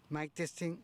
Mic testing.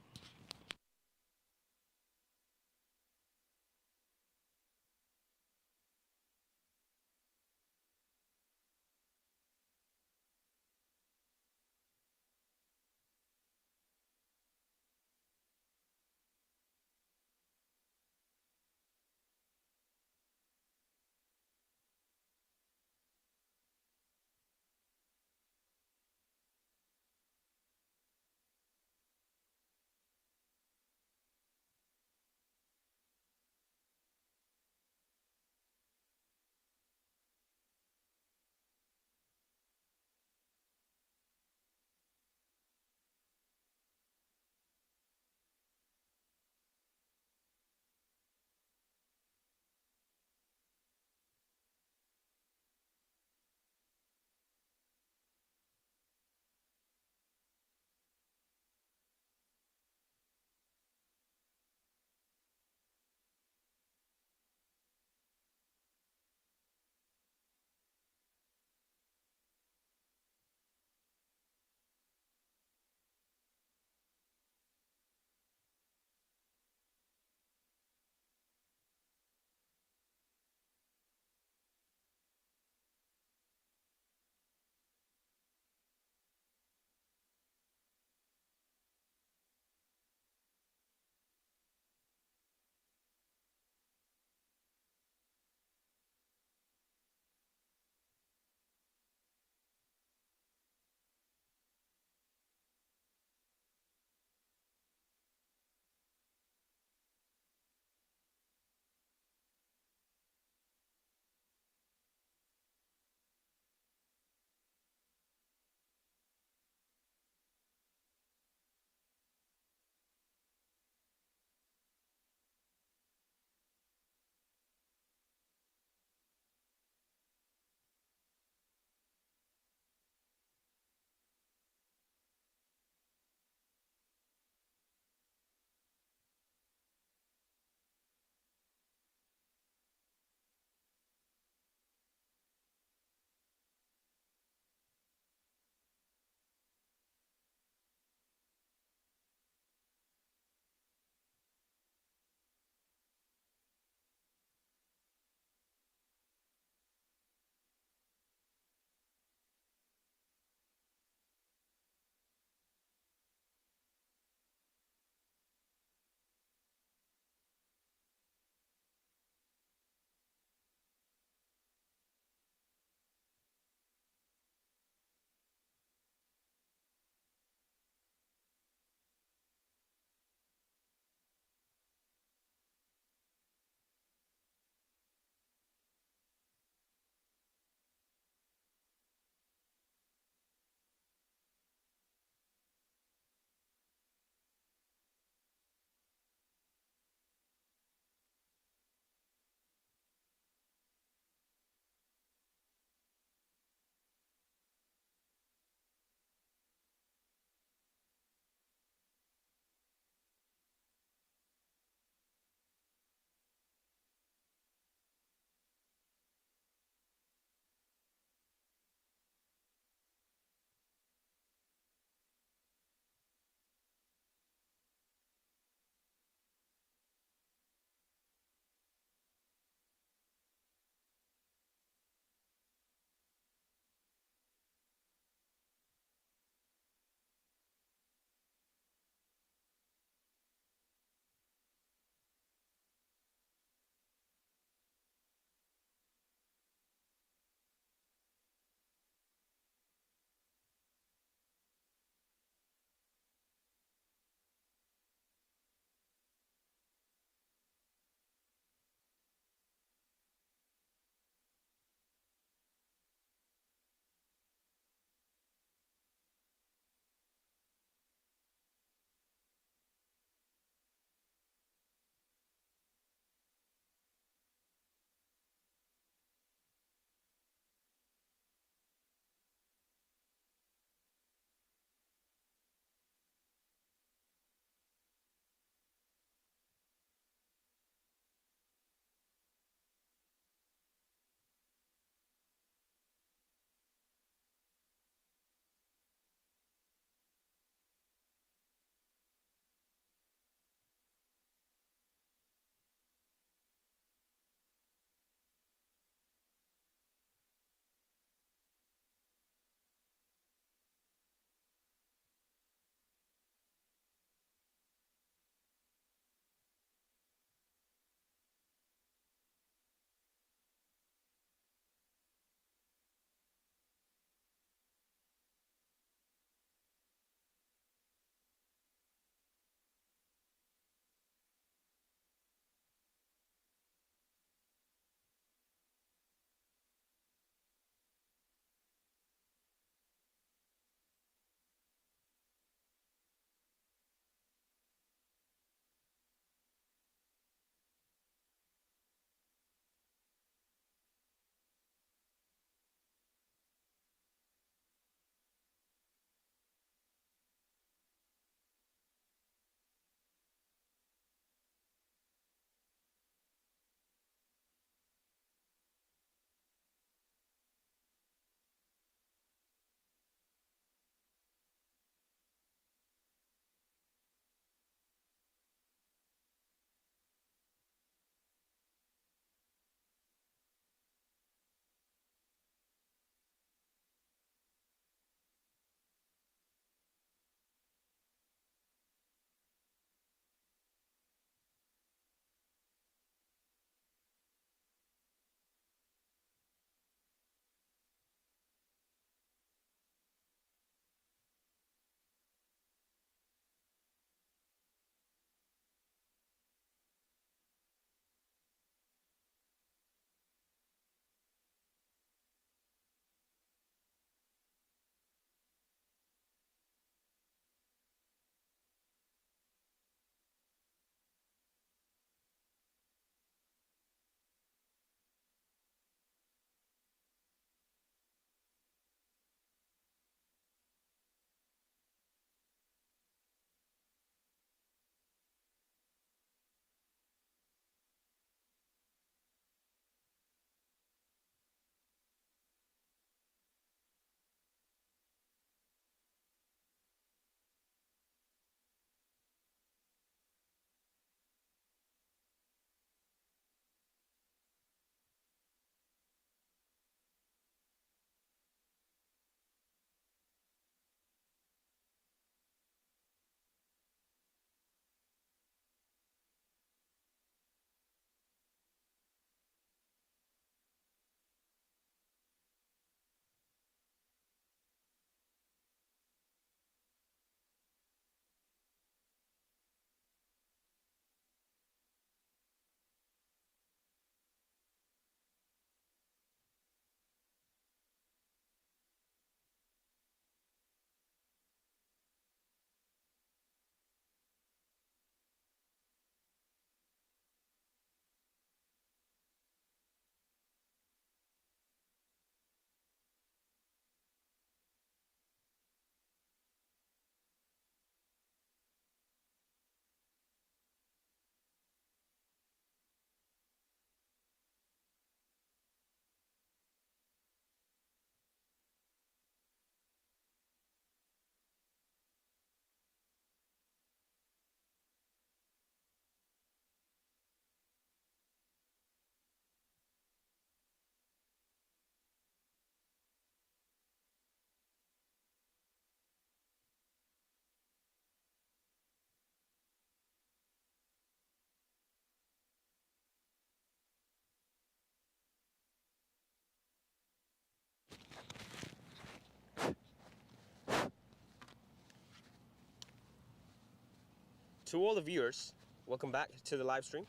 To all the viewers, welcome back to the live stream.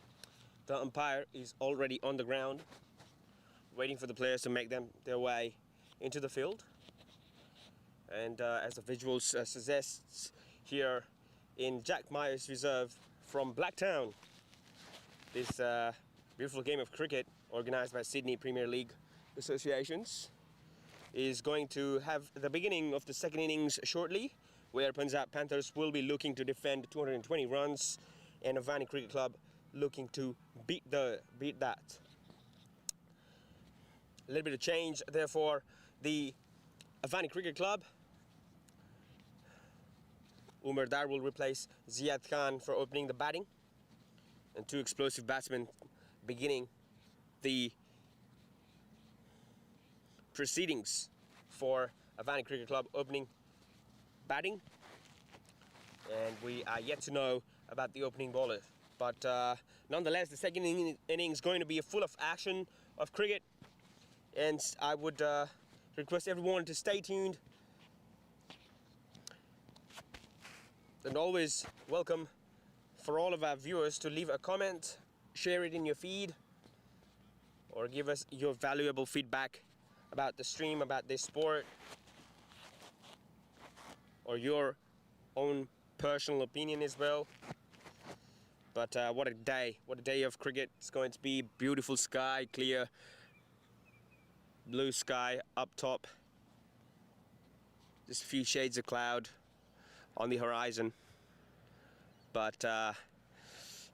The umpire is already on the ground, waiting for the players to make their way into the field. And as the visuals suggests, here in Jack Myers Reserve from Blacktown, this beautiful game of cricket organized by Sydney Premier League Associations is going to have the beginning of the second innings shortly, where Punjab Panthers will be looking to defend 220 runs and Avaani Cricket Club looking to beat that. A little bit of change therefore the Avaani Cricket Club. Umar Dar will replace Ziad Khan for opening the batting, and two explosive batsmen beginning the proceedings for Avaani Cricket Club opening batting. And we are yet to know about the opening bowler, but nonetheless the second inning is going to be full of action of cricket, and I would request everyone to stay tuned, and always welcome for all of our viewers to leave a comment, share it in your feed, or give us your valuable feedback about the stream, about this sport, or your own personal opinion as well. But what a day of cricket it's going to be. Beautiful sky, clear blue sky up top, just a few shades of cloud on the horizon, but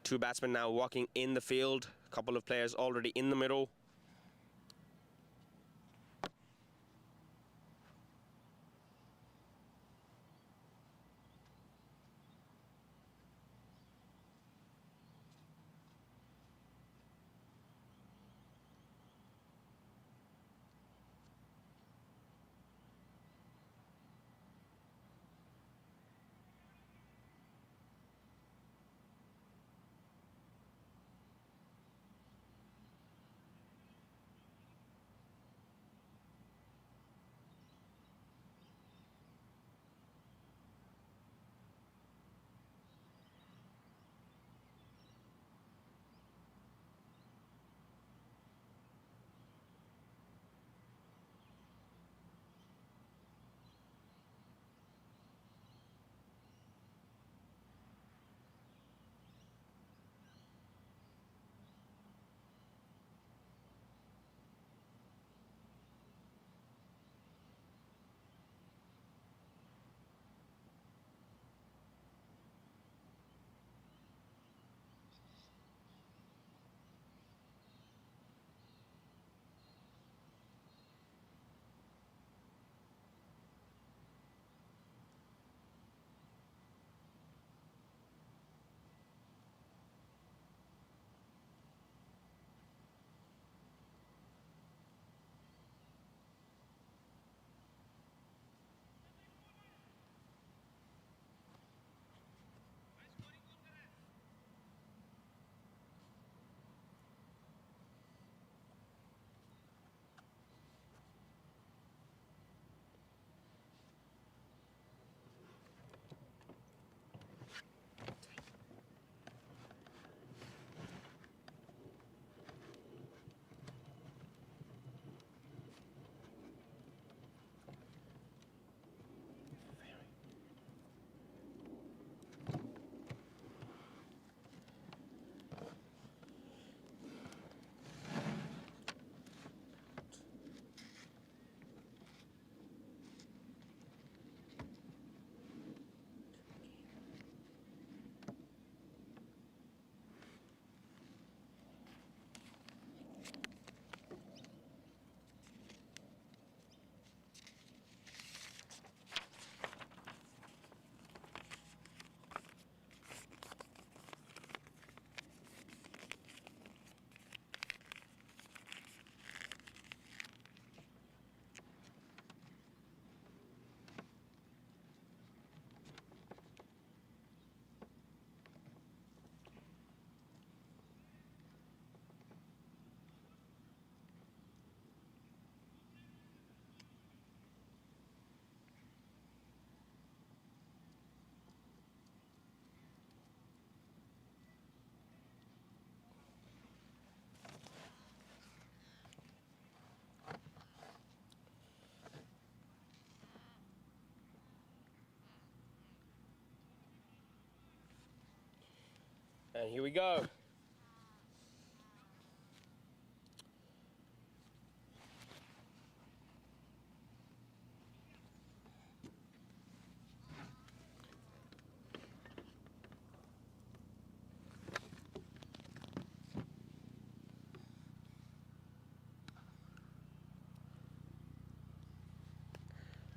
two batsmen now walking in the field, a couple of players already in the middle. And here we go.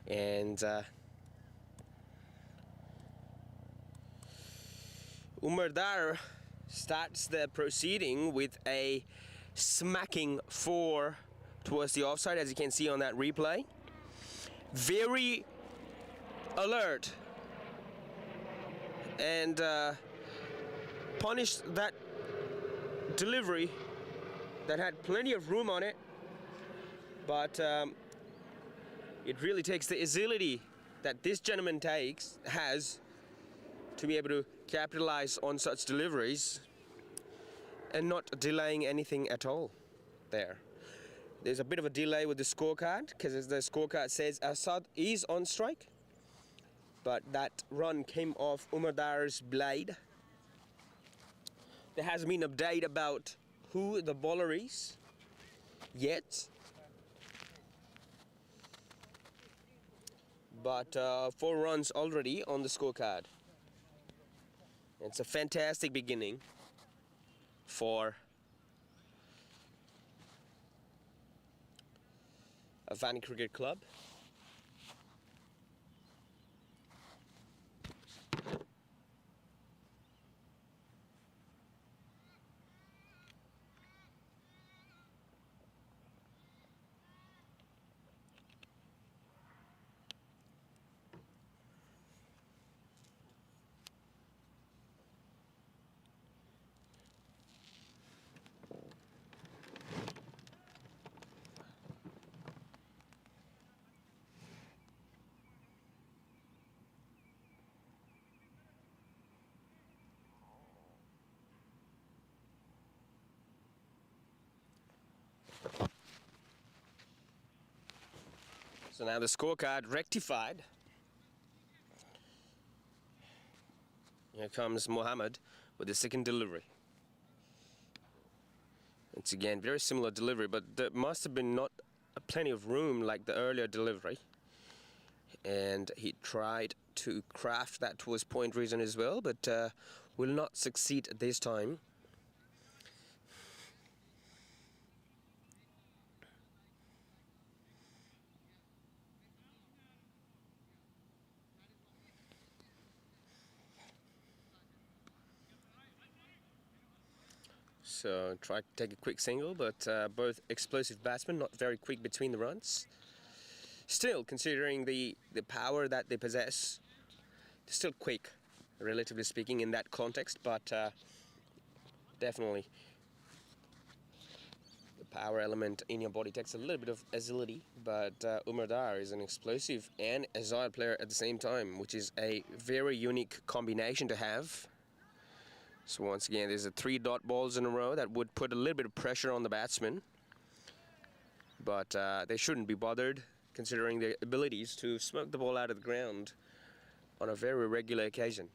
And Umar Dar starts the proceeding with a smacking four towards the offside, as you can see on that replay. Very alert and punished that delivery that had plenty of room on it, but it really takes the agility that this gentleman has to be able to capitalize on such deliveries and not delaying anything at all there. There's a bit of a delay with the scorecard because as the scorecard says Assad is on strike, but that run came off Umar Dar's blade. There hasn't been an update about who the bowler is yet, but 4 runs already on the scorecard. It's a fantastic beginning for Avaani Cricket Club. So now the scorecard rectified. Here comes Mohammed with the second delivery. It's again very similar delivery, but there must have been not plenty of room like the earlier delivery. And he tried to craft that towards point reason as well, but will not succeed this time. So try to take a quick single, but both explosive batsmen, not very quick between the runs. Still, considering the power that they possess, they're still quick, relatively speaking, in that context, but definitely the power element in your body takes a little bit of agility, but Umar Dar is an explosive and agile player at the same time, which is a very unique combination to have. So once again, there's 3 dot balls in a row that would put a little bit of pressure on the batsman, but they shouldn't be bothered considering their abilities to smoke the ball out of the ground on a very regular occasion.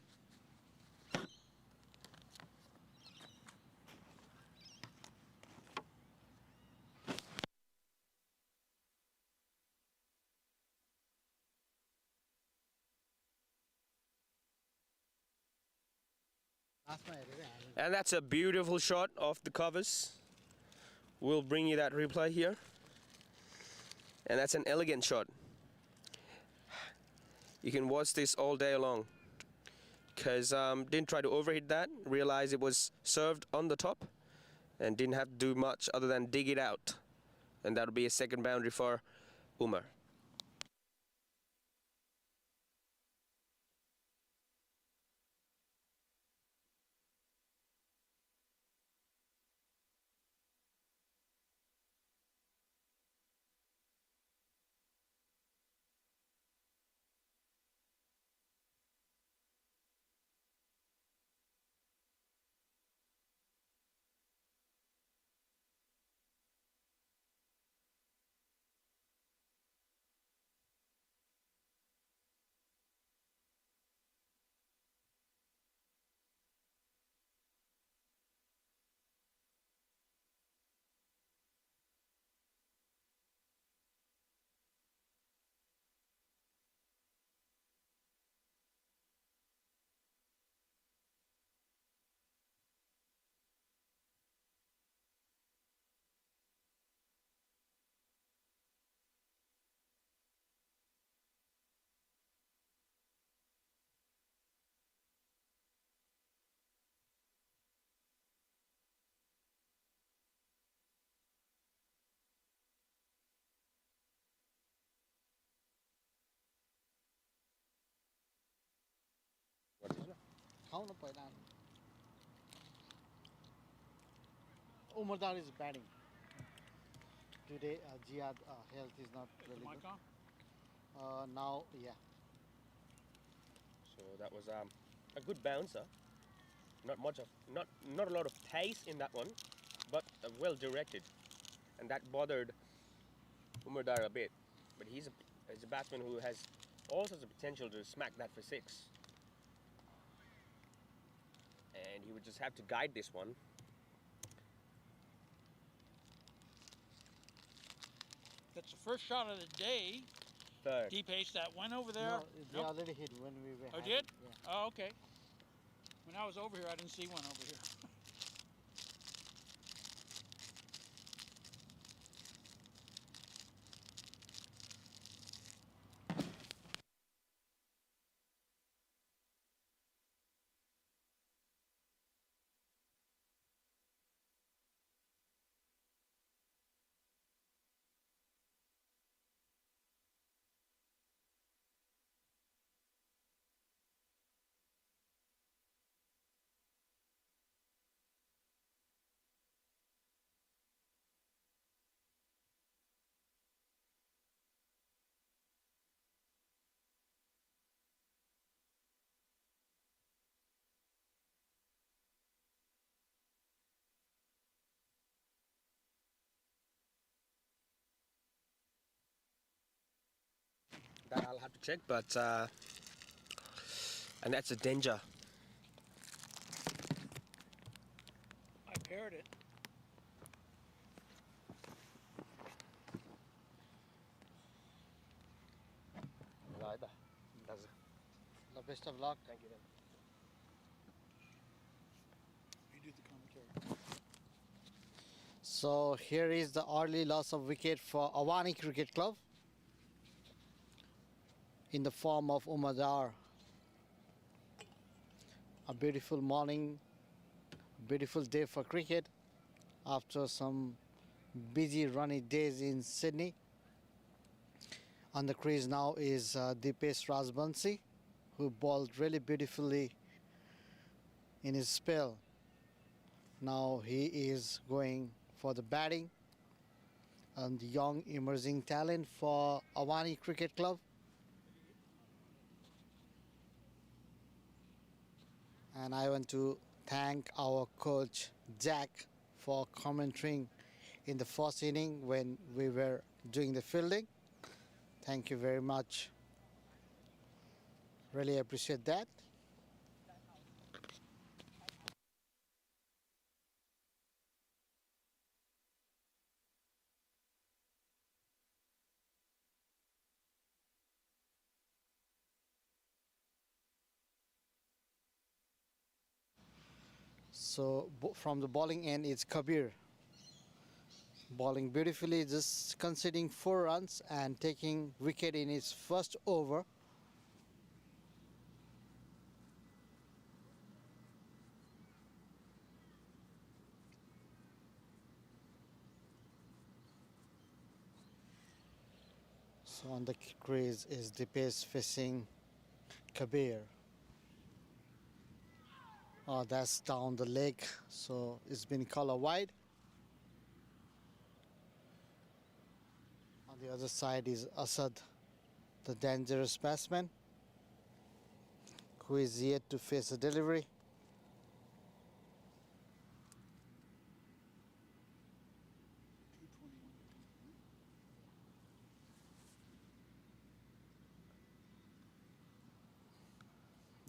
And that's a beautiful shot off the covers. We'll bring you that replay here. And that's an elegant shot. You can watch this all day long. Because didn't try to overhit that, realized it was served on the top and didn't have to do much other than dig it out. And that'll be a second boundary for Umar. आउनु पहिला Umardar is batting. Today, Jihad health is not really good. Now, yeah. So that was a good bouncer. Not a lot of taste in that one, but well directed, and that bothered Umardar a bit. But he's a batsman who has all sorts of potential to smack that for six, and he would just have to guide this one. That's the first shot of the day. Third. Deep ace that went over there. No, they already hit when we were. Oh, did? Yeah. Oh, okay. When I was over here, I didn't see one over here. That I'll have to check, but and that's a danger. I paired it. The best of luck. Thank you. You do the commentary. So here is the early loss of wicket for Avaani Cricket Club in the form of Umardar. A beautiful morning, beautiful day for cricket after some busy rainy days in Sydney. On the crease now is Dipesh Rajbansi, who bowled really beautifully in his spell. Now he is going for the batting, and the young emerging talent for Avaani Cricket Club. And I want to thank our coach Jack for commentating in the first inning when we were doing the fielding. Thank you very much. Really appreciate that. So from the bowling end, it's Kabir bowling beautifully, just conceding 4 runs and taking wicket in his first over. So on the crease is Dipesh facing Kabir. Oh, that's down the leg, so it's been color wide. On the other side is Asad, the dangerous batsman, who is yet to face a delivery.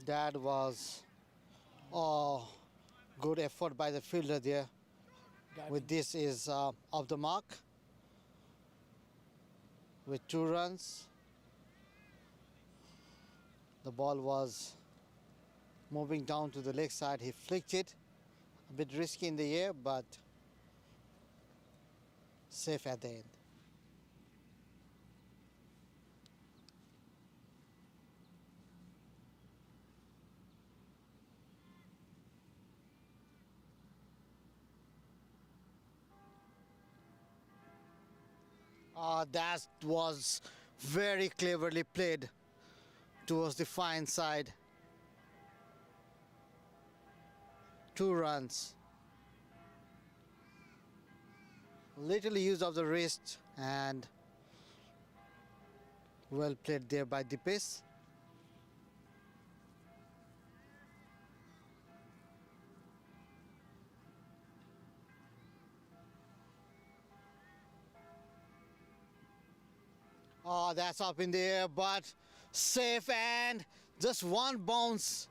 That was good effort by the fielder there. With this is off the mark with 2 runs. The ball was moving down to the leg side. He flicked it, a bit risky in the air, but safe at the end. That was very cleverly played towards the fine side. 2 runs. Little use of the wrist and well played there by Dipesh. Oh, that's up in the air, but safe, and just one bounce.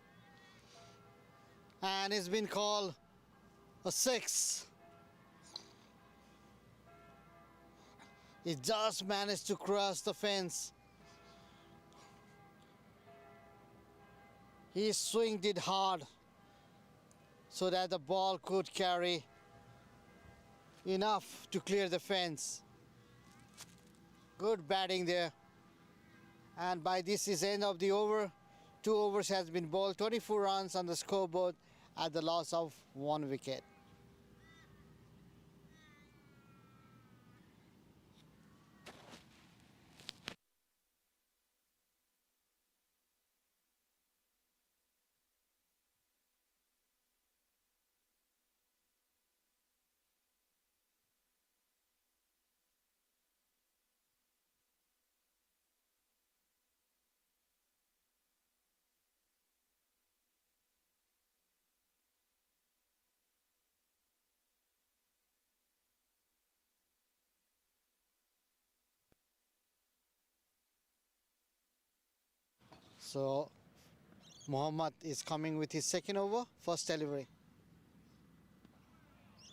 And it's been called a 6. He just managed to cross the fence. He swinged it hard so that the ball could carry enough to clear the fence. Good batting there. And by this is end of the over. 2 overs has been bowled, 24 runs on the scoreboard at the loss of 1 wicket. So Mohammad is coming with his second over, first delivery.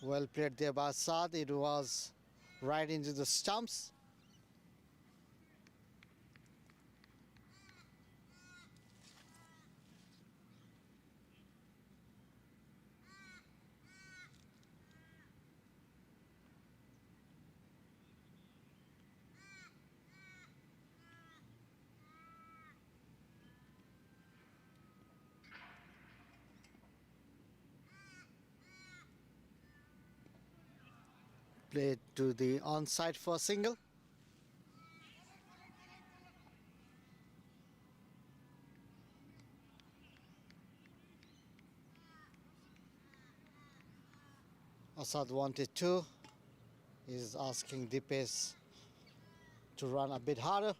Well played there by Saad. It was right into the stumps. Played to the onside for a single. Asad wanted 2. He's asking Dipesh to run a bit harder.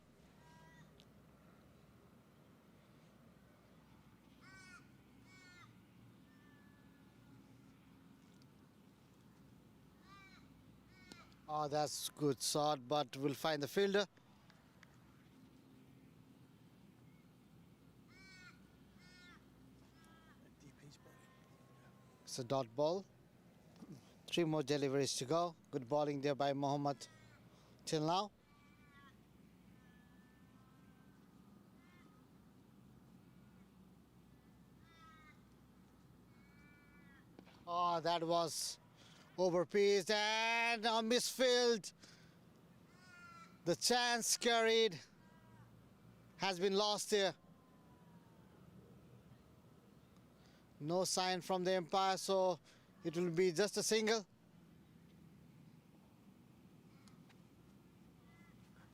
Oh, that's good shot, but we'll find the fielder. It's a dot ball. 3 more deliveries to go. Good bowling there by Mohammad till now. Oh, that was overpitched and a misfield. The chance carried has been lost here. No sign from the umpire, so it will be just a single.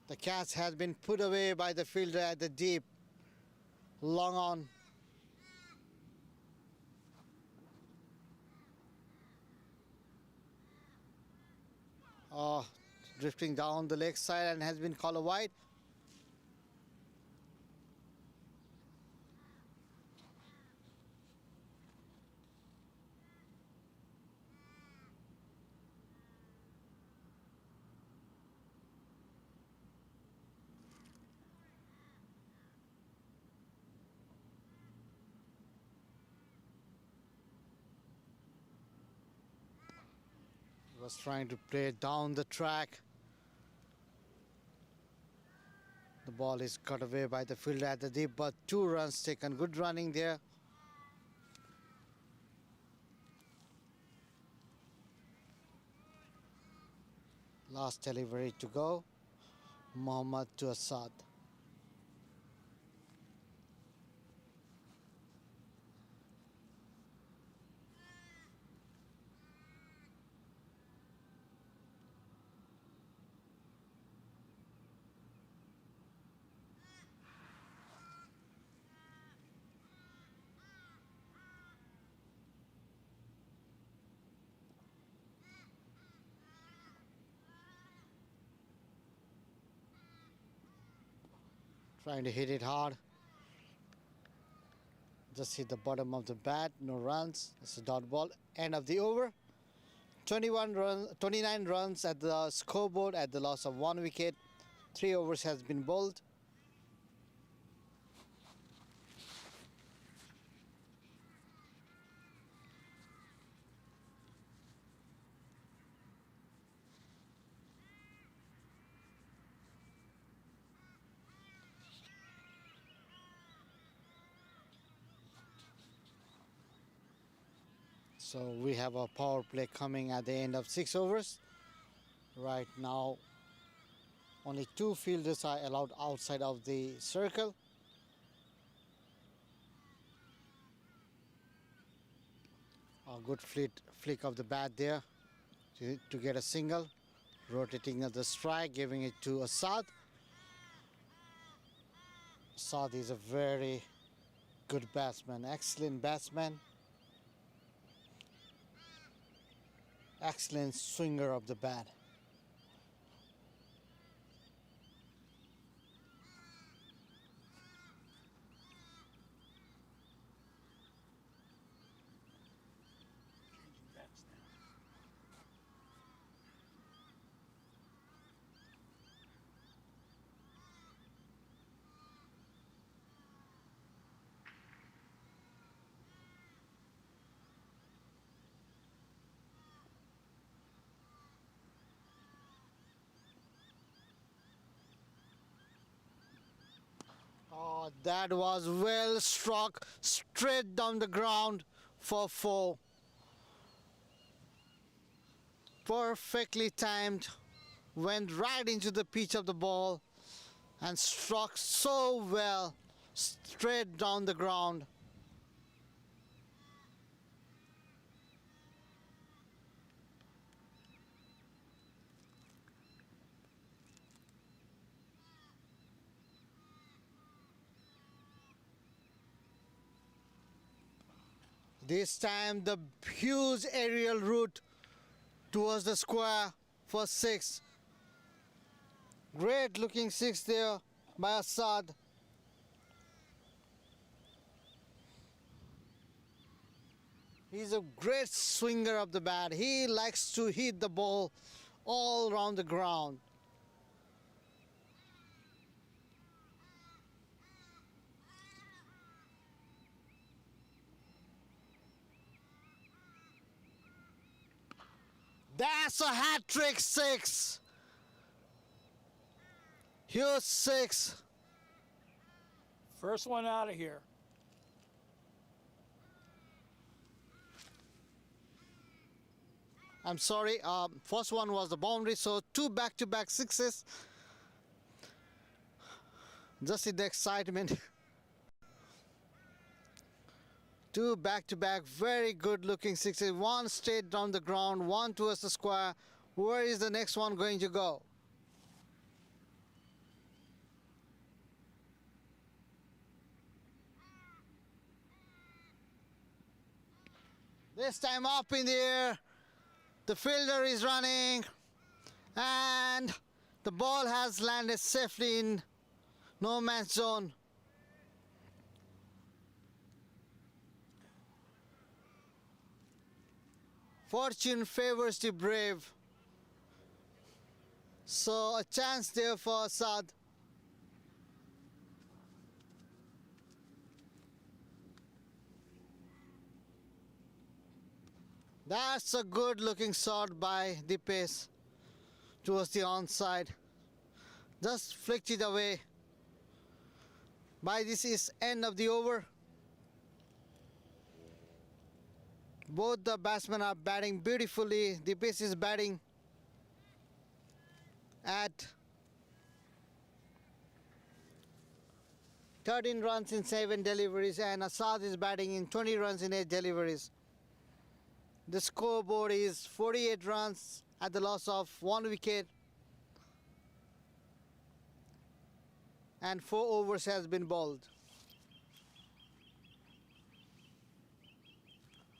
The catch has been put away by the fielder at the deep. Long on. Oh, drifting down the leg side and has been called a wide. Was trying to play down the track. The ball is cut away by the fielder at the deep, but 2 runs taken. Good running there. Last delivery to go. Mohammad to Asad. Trying to hit it hard. Just hit the bottom of the bat, no runs. It's a dot ball. End of the over. 29 runs at the scoreboard at the loss of 1 wicket. 3 overs has been bowled. So we have a power play coming at the end of 6 overs. Right now, only 2 fielders are allowed outside of the circle. A good flick of the bat there to get a single. Rotating at the strike, giving it to Asad. Asad is a very good batsman, excellent batsman. Excellent swinger of the bat. Changing bats now. Oh, that was well struck straight down the ground for 4. Perfectly timed, went right into the pitch of the ball and struck so well straight down the ground. This time the huge aerial route towards the square for 6. Great looking 6 there by Asad. He's a great swinger of the bat. He likes to hit the ball all around the ground. That's a hat-trick 6. Here's 6. First one out of here. I'm sorry, first one was the boundary, so 2 back-to-back 6s. Just in the excitement. 2 back-to-back, very good looking 6s. 1 straight down the ground, 1 towards the square. Where is the next one going to go? This time up in the air. The fielder is running. And the ball has landed safely in no man's zone. Fortune favors the brave. So a chance there for Asad. That's a good looking shot by Dipesh towards the onside. Just flicked it away. By this is end of the over. Both the batsmen are batting beautifully. Dipesh is batting at 13 runs in 7 deliveries and Asad is batting in 20 runs in 8 deliveries. The scoreboard is 48 runs at the loss of 1 wicket and 4 overs has been bowled.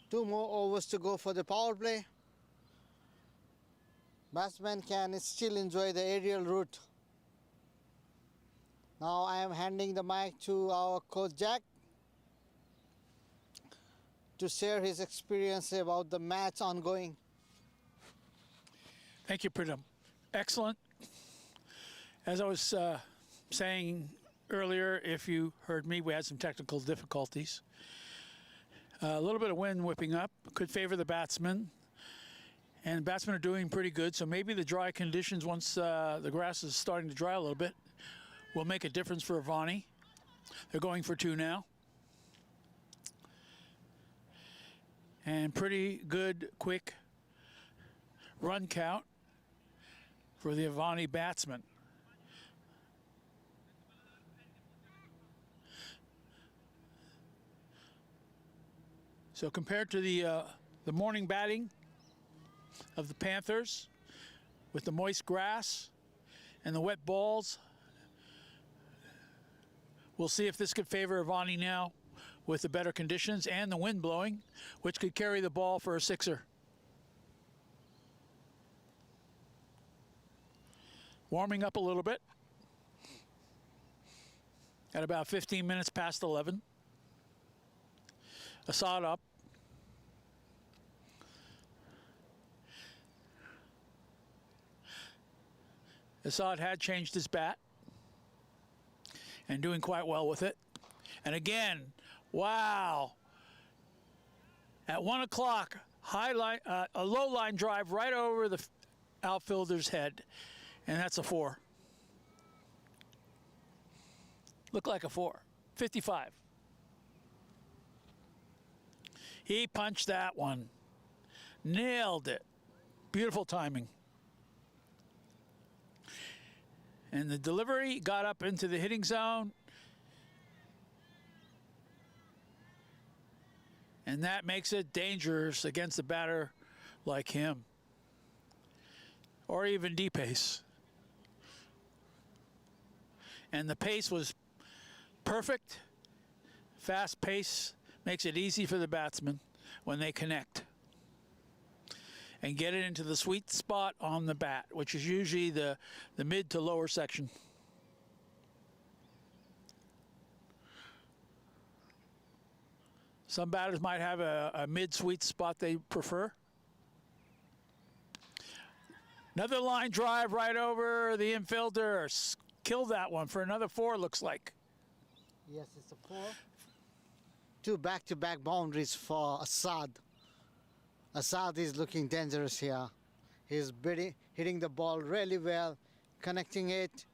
2 more overs to go for the power play. Batsman can still enjoy the aerial route Now I am handing the mic to our coach Jack to share his experience about the match ongoing. Thank you, Pritam. Excellent. As I was saying earlier, if you heard me, we had some technical difficulties. A little bit of wind whipping up could favor the batsmen. And the batsmen are doing pretty good, so maybe the dry conditions, once the grass is starting to dry a little bit, will make a difference for Avaani. They're going for 2 now. And pretty good, quick run count for the Avaani batsmen. So compared to the morning batting of the Panthers, with the moist grass and the wet balls, we'll see if this could favor Avaani now with the better conditions and the wind blowing, which could carry the ball for a sixer. Warming up a little bit at about 15 minutes past 11. Assad up. Assad had changed his bat and doing quite well with it. And again, wow. At 1 o'clock, a low line drive right over the outfielder's head. And that's a 4. Looked like a 4. 55. He punched that one. Nailed it. Beautiful timing. And the delivery got up into the hitting zone. And that makes it dangerous against a batter like him. Or even D-pace. And the pace was perfect. Fast pace makes it easy for the batsmen when they connect and get it into the sweet spot on the bat, which is usually the mid to lower section. Some batters might have a mid-sweet spot they prefer. Another line drive right over the infielder. Killed that one for another 4, looks like. Yes, it's a 4. 2 back-to-back boundaries for Assad. Assad is looking dangerous here. He's hitting the ball really well, connecting it.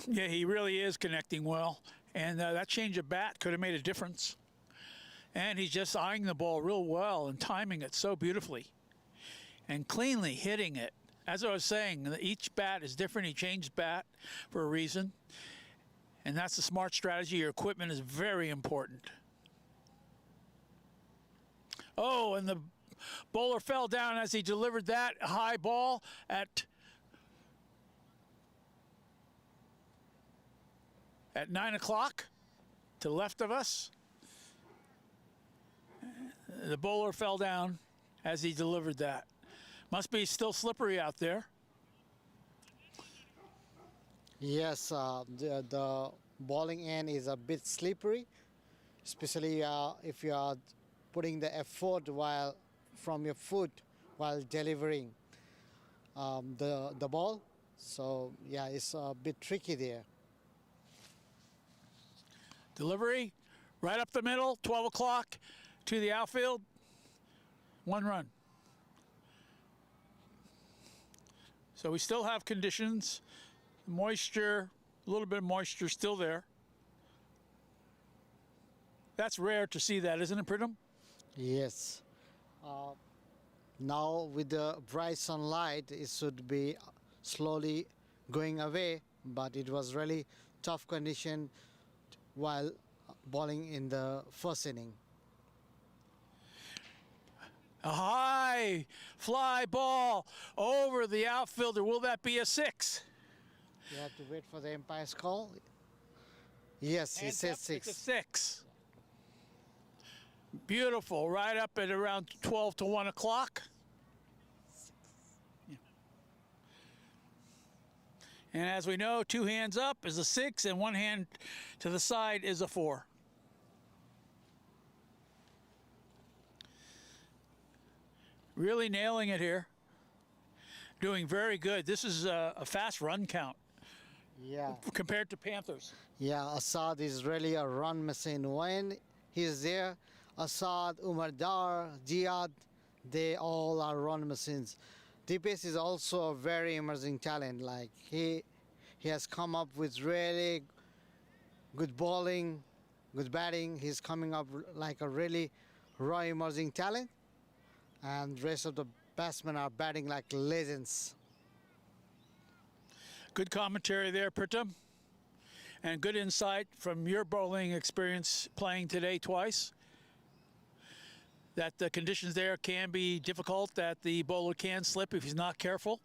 Yeah, he really is connecting well. And that change of bat could have made a difference. And he's just eyeing the ball real well and timing it so beautifully. And cleanly hitting it. As I was saying, each bat is different. He changed bat for a reason. And that's a smart strategy. Your equipment is very important. Oh, and the bowler fell down as he delivered that high ball at 9 o'clock to the left of us. The bowler fell down as he delivered that. Must be still slippery out there. Yes, the bowling end is a bit slippery, especially if you are putting the effort from your foot while delivering the ball. So yeah, it's a bit tricky there. Delivery right up the middle, 12 o'clock to the outfield. 1 run. So we still have conditions. Moisture, a little bit of moisture still there. That's rare to see that, isn't it, Pritam? Yes. Now with the bright sunlight, it should be slowly going away, but it was really tough condition while bowling in the first inning. A high fly ball over the outfielder. Will that be a 6? You have to wait for the umpire's call. Yes, he says 6. It's a 6. Beautiful. Right up at around 12 to 1 o'clock. Yeah. And as we know, 2 hands up is a 6, and 1 hand to the side is a 4. Really nailing it here. Doing very good. This is a fast run count Yeah. compared to Panthers. Yeah, Assad is really a run machine. When he's there, Assad, Umar Dar, Jihad, they all are run machines. Deepesh is also a very emerging talent. Like he has come up with really good bowling, good batting. He's coming up like a really raw emerging talent, and rest of the batsmen are batting like legends. Good commentary there, Pritam, and good insight from your bowling experience playing today twice. That the conditions there can be difficult, that the bowler can slip if he's not careful,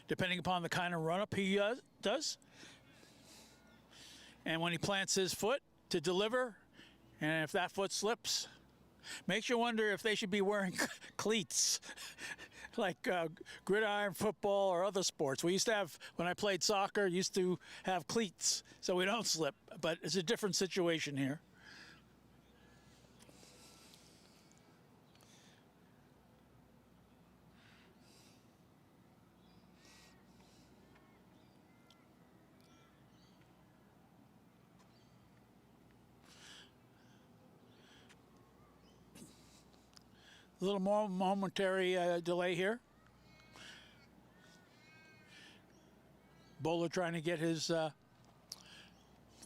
depending upon the kind of run-up he does. And when he plants his foot to deliver, and if that foot slips, makes you wonder if they should be wearing cleats, like gridiron football or other sports. We used to have, when I played soccer, used to have cleats so we don't slip, but it's a different situation here. A little more momentary delay here. Bowler trying to get his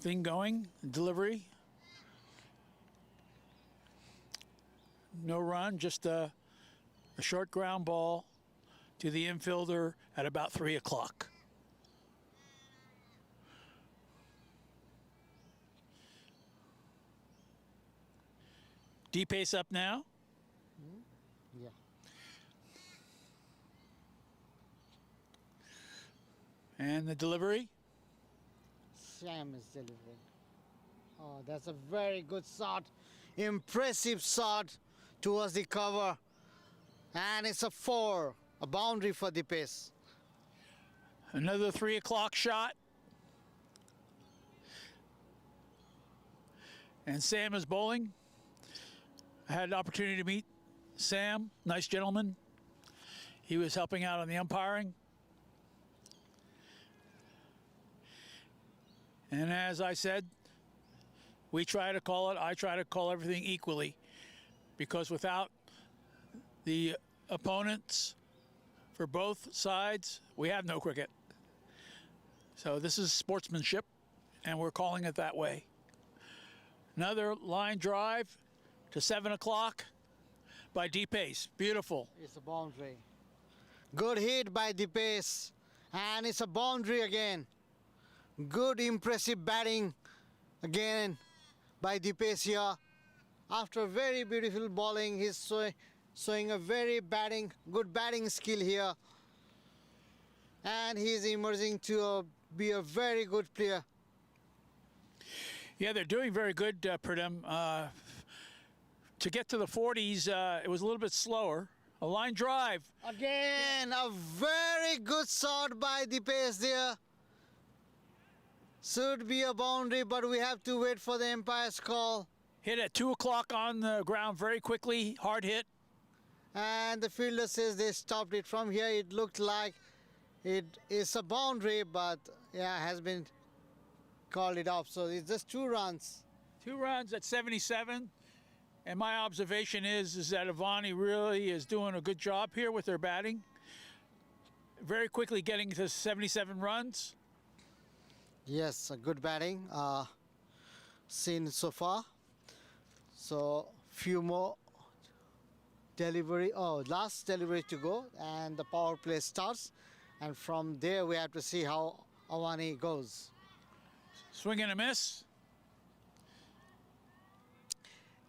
thing going, delivery. No run, just a short ground ball to the infielder at about 3 o'clock. Deepesh up now. Yeah. And the delivery. Sam is delivering. Oh, that's a very good shot. Impressive shot towards the cover. And it's a 4, a boundary for Deepesh. Another 3 o'clock shot. And Sam is bowling. I had an opportunity to meet Sam, nice gentleman. He was helping out on the umpiring. And as I said, we try to call it, I try to call everything equally, because without the opponents for both sides, we have no cricket. So this is sportsmanship, and we're calling it that way. Another line drive to 7 o'clock by Deepesh. Beautiful. It's a boundary. Good hit by Deepesh. And it's a boundary again. Good impressive batting again by Deepesh here. After very beautiful bowling, he's showing a very good batting skill here. And he's emerging to be a very good player. Yeah, they're doing very good, Pritam. To get to the 40s, it was a little bit slower. A line drive. Again, a very good shot by Deepesh there. Should be a boundary, but we have to wait for the umpire's call. Hit at 2 o'clock on the ground very quickly, hard hit. And the fielder says they stopped it. From here, it looked like it is a boundary, but yeah, has been called it off. So it's just 2 runs. 2 runs at 77. And my observation is that Avaani really is doing a good job here with their batting. Very quickly getting to 77 runs. Yes, a good batting seen so far. So few more delivery. Oh, last delivery to go, and the power play starts. And from there, we have to see how Avaani goes. Swing and a miss.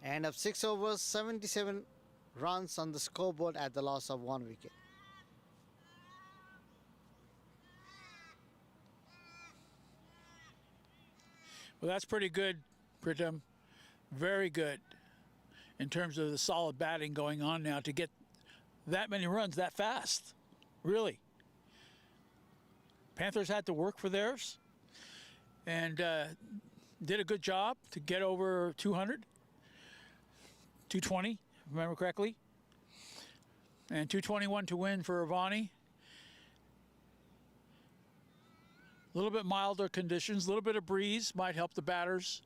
End of 6 overs, 77 runs on the scoreboard at the loss of 1 wicket. Well, that's pretty good, Pritam. Very good in terms of the solid batting going on now to get that many runs that fast. Really. Panthers had to work for theirs and did a good job to get over 200, 220, if I remember correctly, and 221 to win for Avaani. A little bit milder conditions, a little bit of breeze might help the batters.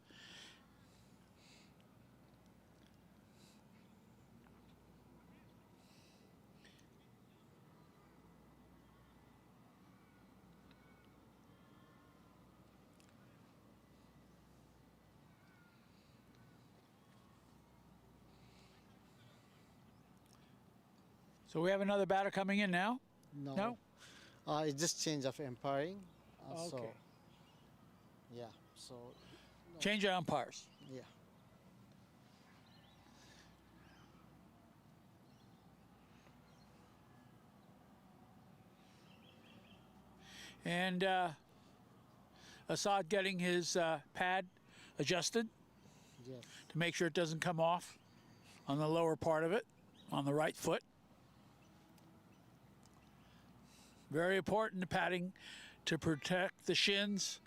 So we have another batter coming in now? No. It's just change of umpiring. So, Okay. yeah. So, Change of umpires. yeah. And Assad getting his pad adjusted Yes. to make sure it doesn't come off on the lower part of it, on the right foot. Very important, the padding, to protect the shins.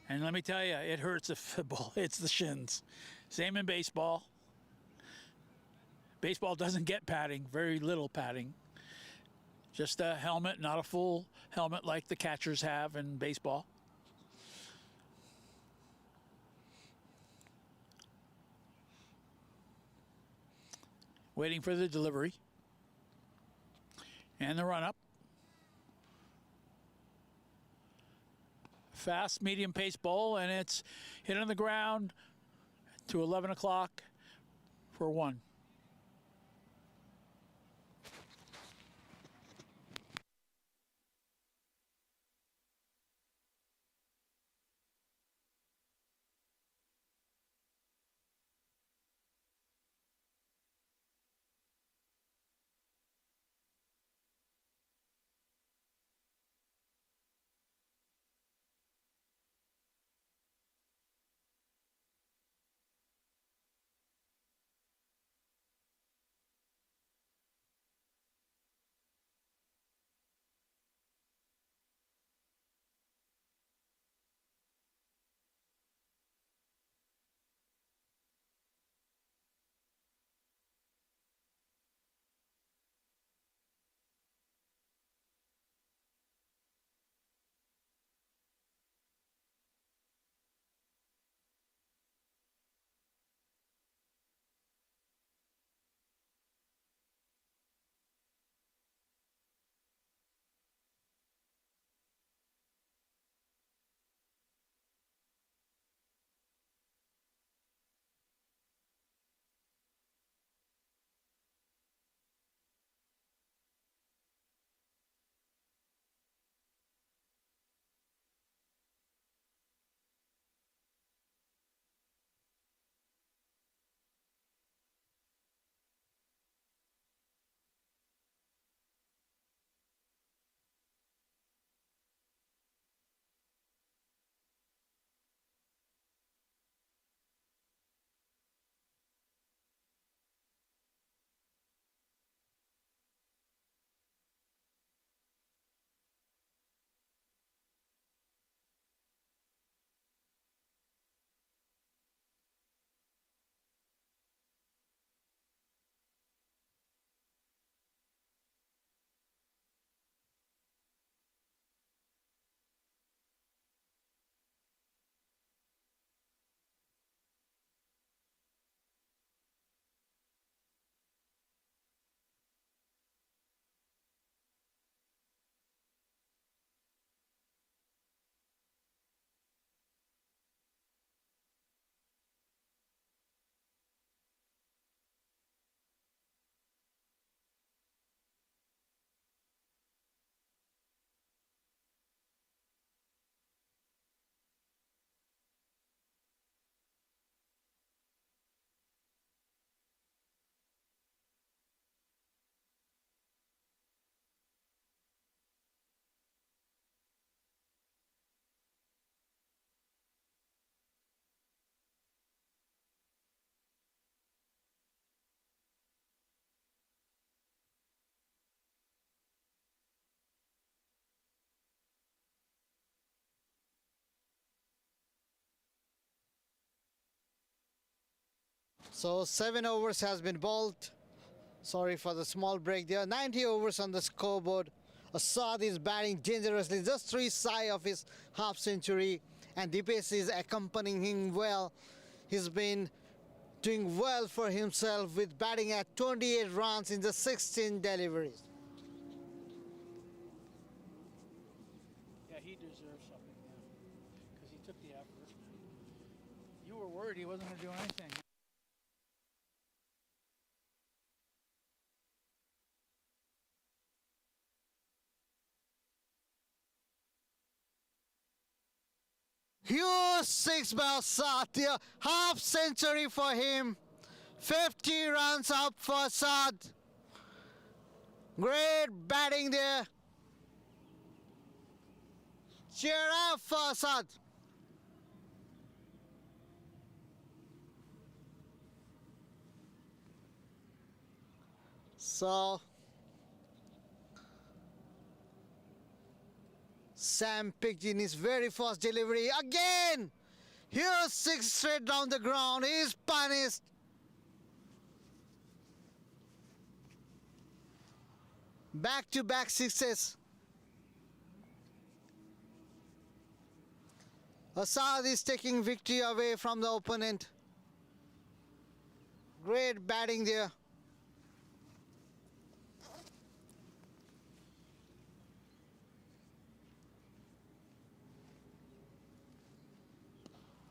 And let me tell you, it hurts if the ball hits the shins. Same in baseball. Baseball doesn't get padding, very little padding. Just a helmet, not a full helmet like the catchers have in baseball. Waiting for the delivery and the run-up. Fast, medium pace ball, and it's hit on the ground to 11 o'clock for 1. So 7 overs has been bowled. Sorry for the small break there. 90 overs on the scoreboard. Asad is batting dangerously, just 3 shy of his half century, and Dipesh is accompanying him well. He's been doing well for himself with batting at 28 runs in the 16 deliveries. Yeah, he deserves something now because he took the effort. You were worried he wasn't going to do anything. Huge 6 by Asad here, half century for him. 50 runs up for Asad. Great batting there. Cheer up for Asad. So Sam picked in his very first delivery again. Here's 6 straight down the ground. He's punished. Back-to-back 6s. Asad is taking victory away from the opponent. Great batting there.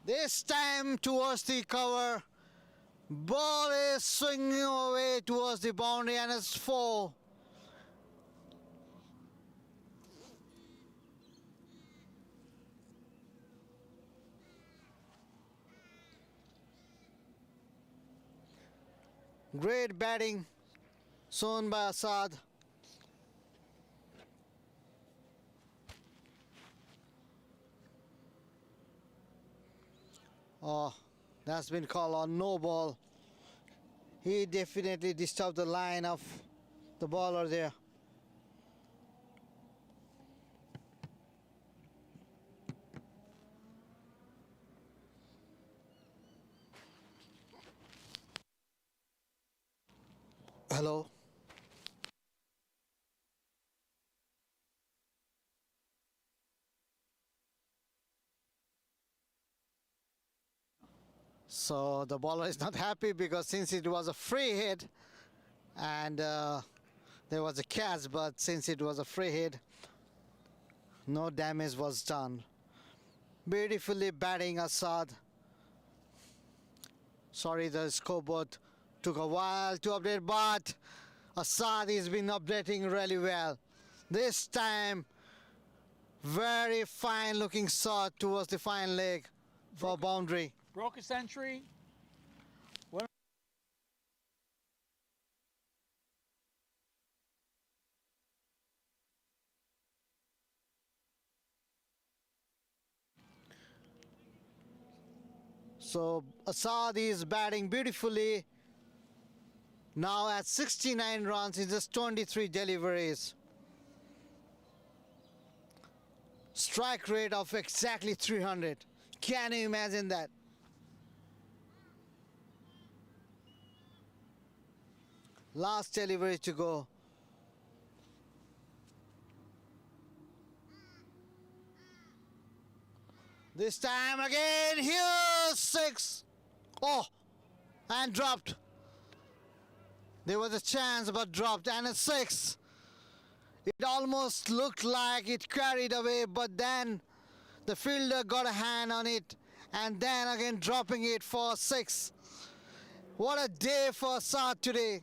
This time towards the cover. Ball is swinging away towards the boundary and it's 4. Great batting shown by Asad. Oh, that's been called on no ball. He definitely disturbed the line of the bowler there. Hello. So the bowler is not happy because since it was a free hit and there was a catch, but since it was a free hit, no damage was done. Beautifully batting Asad. Sorry, the scoreboard took a while to update, but Asad has been updating really well. This time, very fine looking shot towards the fine leg for boundary. Broke a century. So Asad is batting beautifully. Now at 69 runs in just 23 deliveries. Strike rate of exactly 300. Can you imagine that? Last delivery to go. This time again, here's 6. Oh, and dropped. There was a chance but dropped, and a 6. It almost looked like it carried away, but then the fielder got a hand on it, and then again dropping it for 6. What a day for Asad today.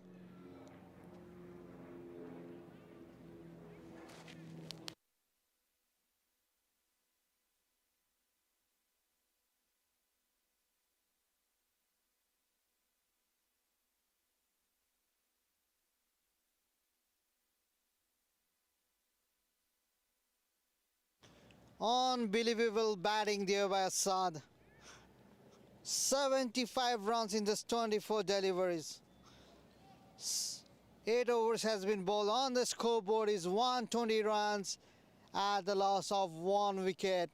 Unbelievable batting there by Asad. 75 runs in just 24 deliveries. 8 overs has been bowled. On the scoreboard is 120 runs at the loss of 1 wicket.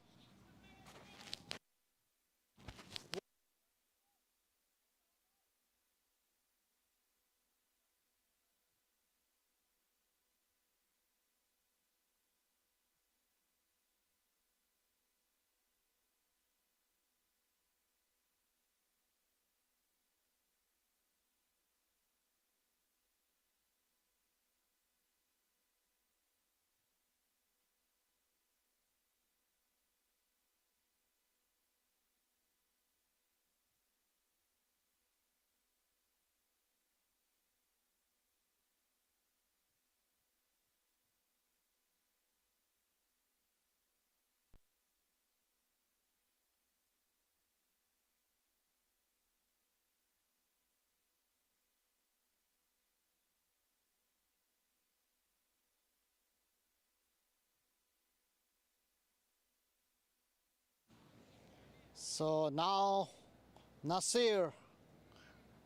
So now Nasir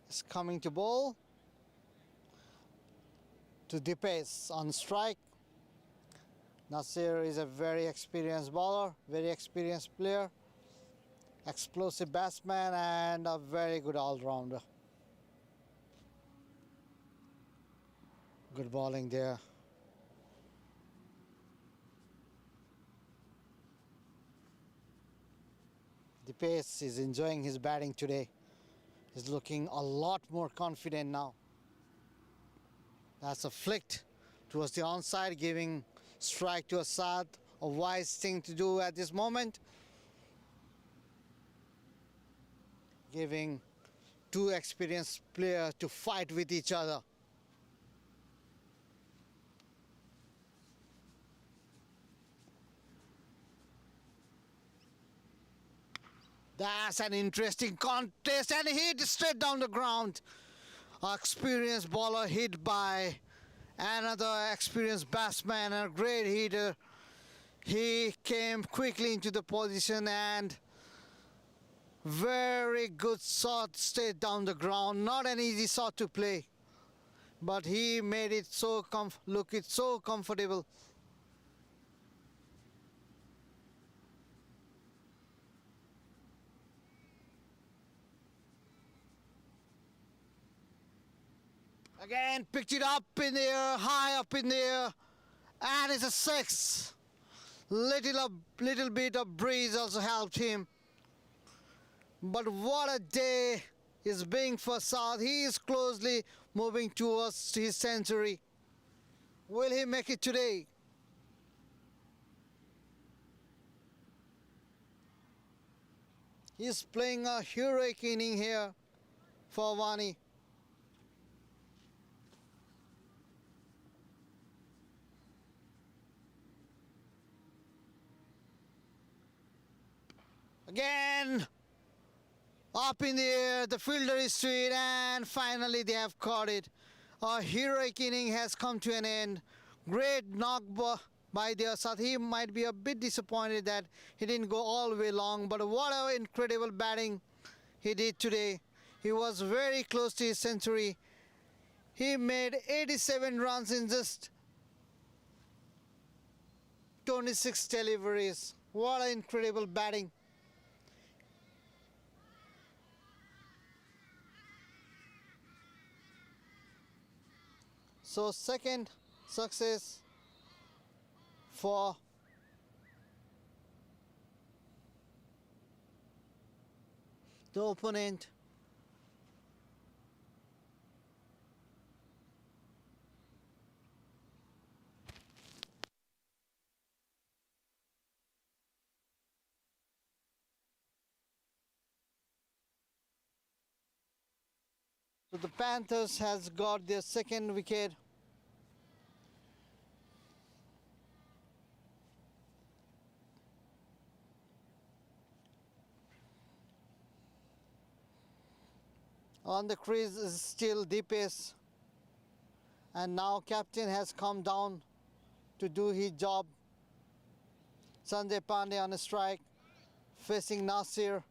is coming to bowl to Dipesh on strike. Nasir is a very experienced bowler, very experienced player, explosive batsman and a very good all-rounder. Good bowling there. Dipesh is enjoying his batting today. He's looking a lot more confident now. That's a flick towards the onside, giving strike to Asad. A wise thing to do at this moment. Giving two experienced players to fight with each other. That's an interesting contest and hit straight down the ground. Experienced bowler hit by another experienced batsman, a great hitter. He came quickly into the position and very good shot straight down the ground. Not an easy shot to play, but he made it so look it so comfortable. Again, picked it up in the air, high up in the air, and it's a six. Little bit of breeze also helped him. But what a day is being for South. He is closely moving towards his century. Will he make it today? He's playing a heroic inning here for Avaani. Again, up in the air, the fielder is straight, and finally they have caught it. A heroic inning has come to an end. Great knock by the Asad. He might be a bit disappointed that he didn't go all the way long, but what an incredible batting he did today. He was very close to his century. He made 87 runs in just 26 deliveries. What an incredible batting. So second success for the opponent. So the Panthers has got their second wicket. On the crease is still Dipesh, and now captain has come down to do his job. Sanjay Pandey on a strike, facing Nasir.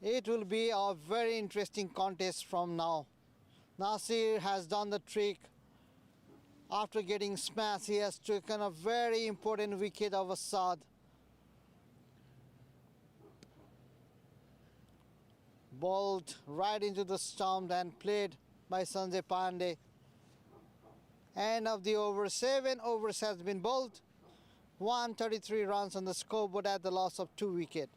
It will be a very interesting contest from now. Nasir has done the trick. After getting smashed, he has taken a very important wicket of Asad. Bowled right into the stump and played by Sanjay Pandey. End of the over. 7 overs has been bowled. 133 runs on the scoreboard at the loss of 2 wickets.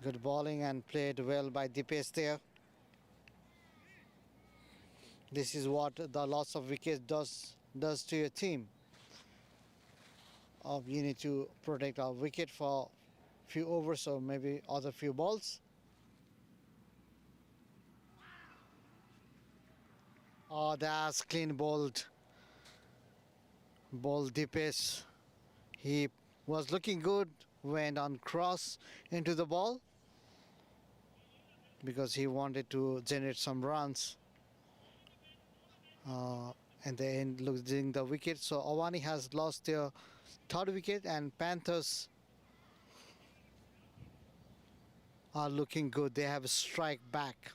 Good bowling and played well by Dipesh there. This is what the loss of wickets does to your team. You need to protect our wicket for few overs or maybe other few balls. Oh, that's clean bowled. Ball Dipesh. He was looking good, went on cross into the ball because he wanted to generate some runs. And they end losing the wicket. So Avaani has lost their third wicket, and Panthers are looking good. They have a strike back.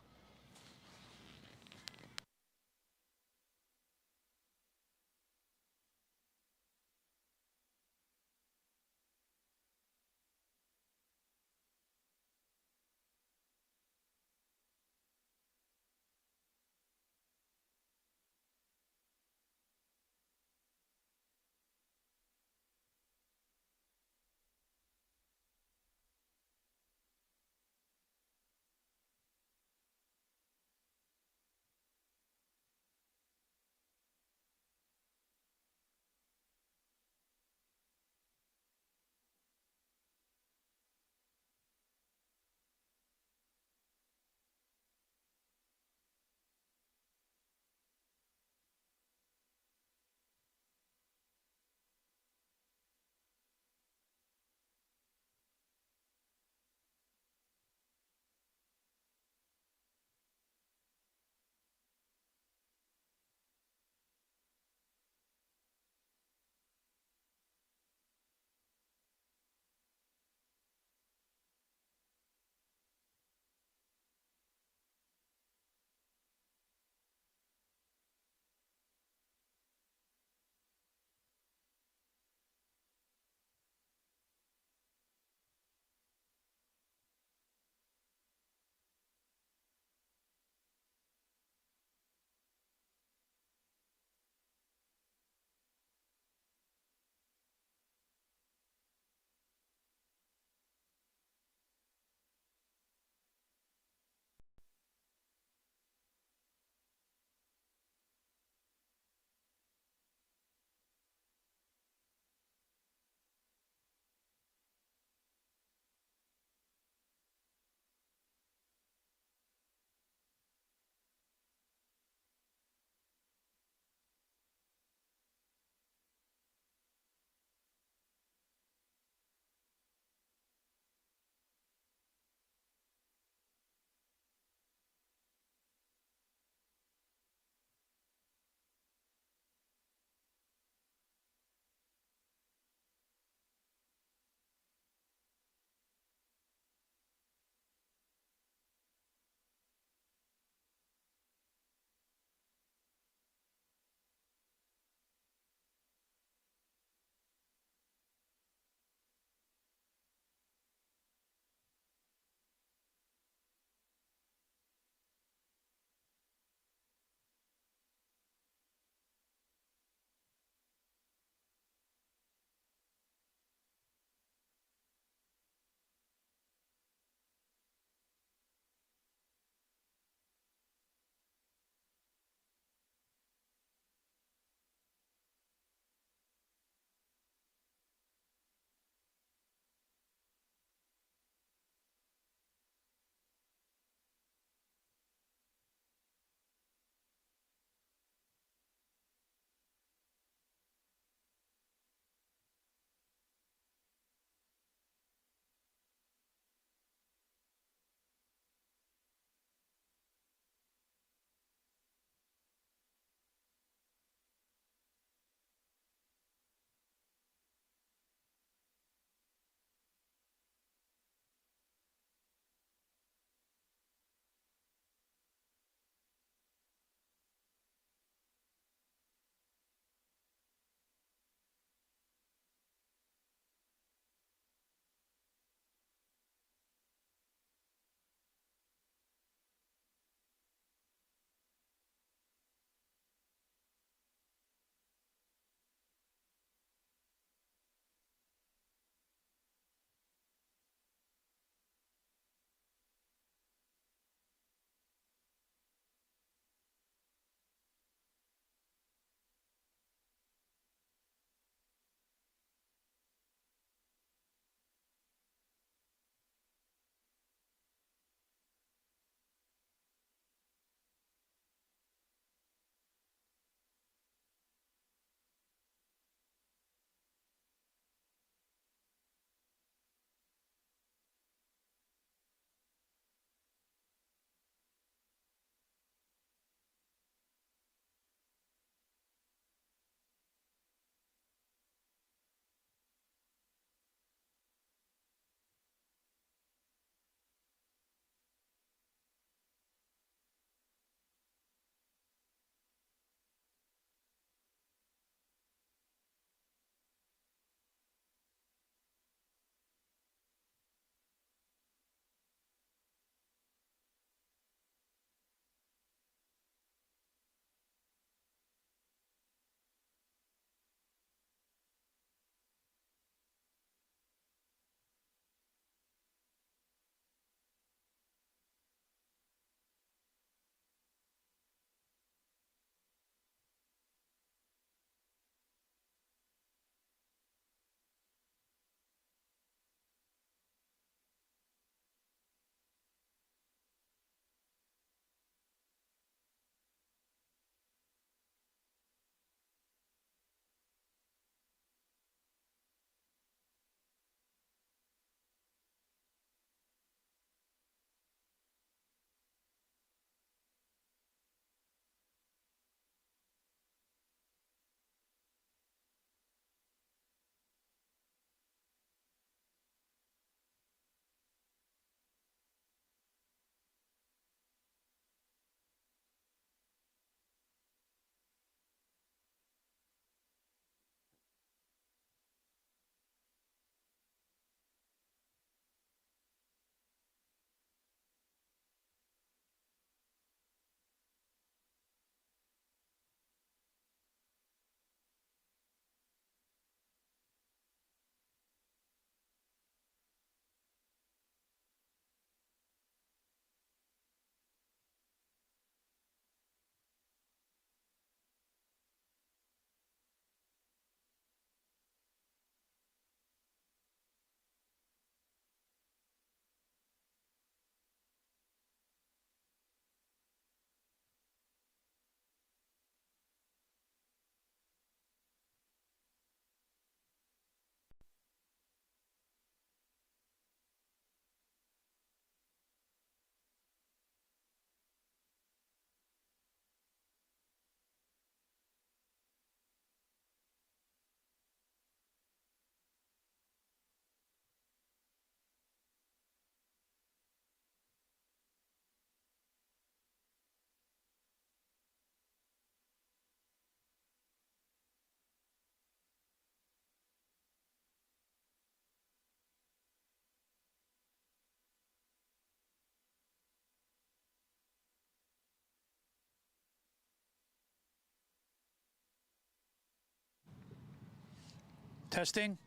Testing.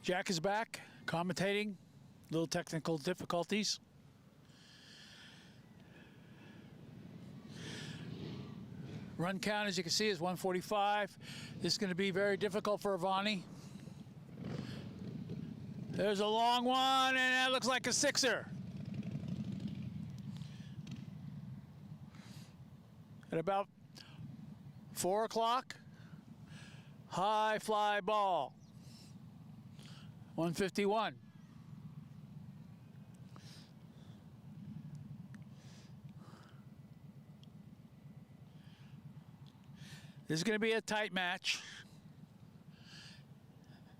Jack is back, commentating. Little technical difficulties. Run count, as you can see, is 145. This is going to be very difficult for Avaani. There's a long one, and that looks like a sixer. At about 4 o'clock, high fly ball, 151. This is going to be a tight match.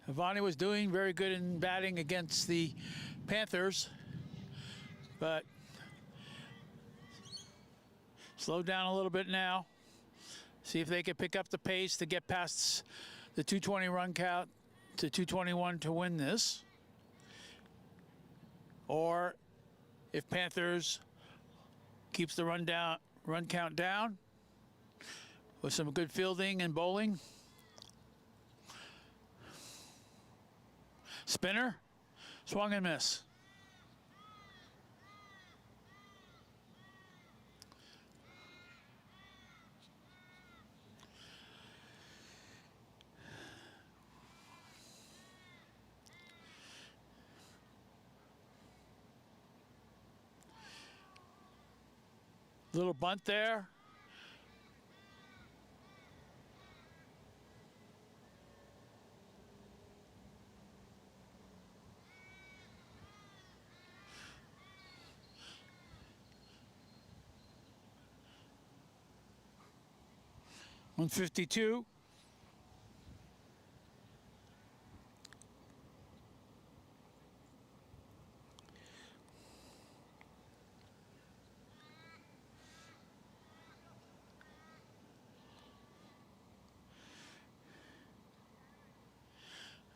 Avaani was doing very good in batting against the Panthers, but slowed down a little bit now. See if they can pick up the pace to get past the 220 run count to 221 to win this. Or if Panthers keeps the run count down with some good fielding and bowling. Spinner, swung and miss. Little bunt there. .152.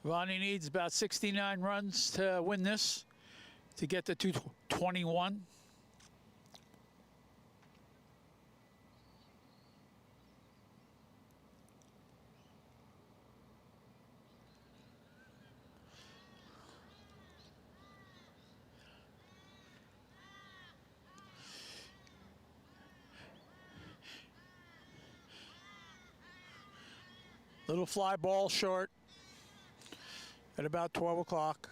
Avaani needs about 69 runs to win this, to get to 221. Little fly ball short at about 12 o'clock.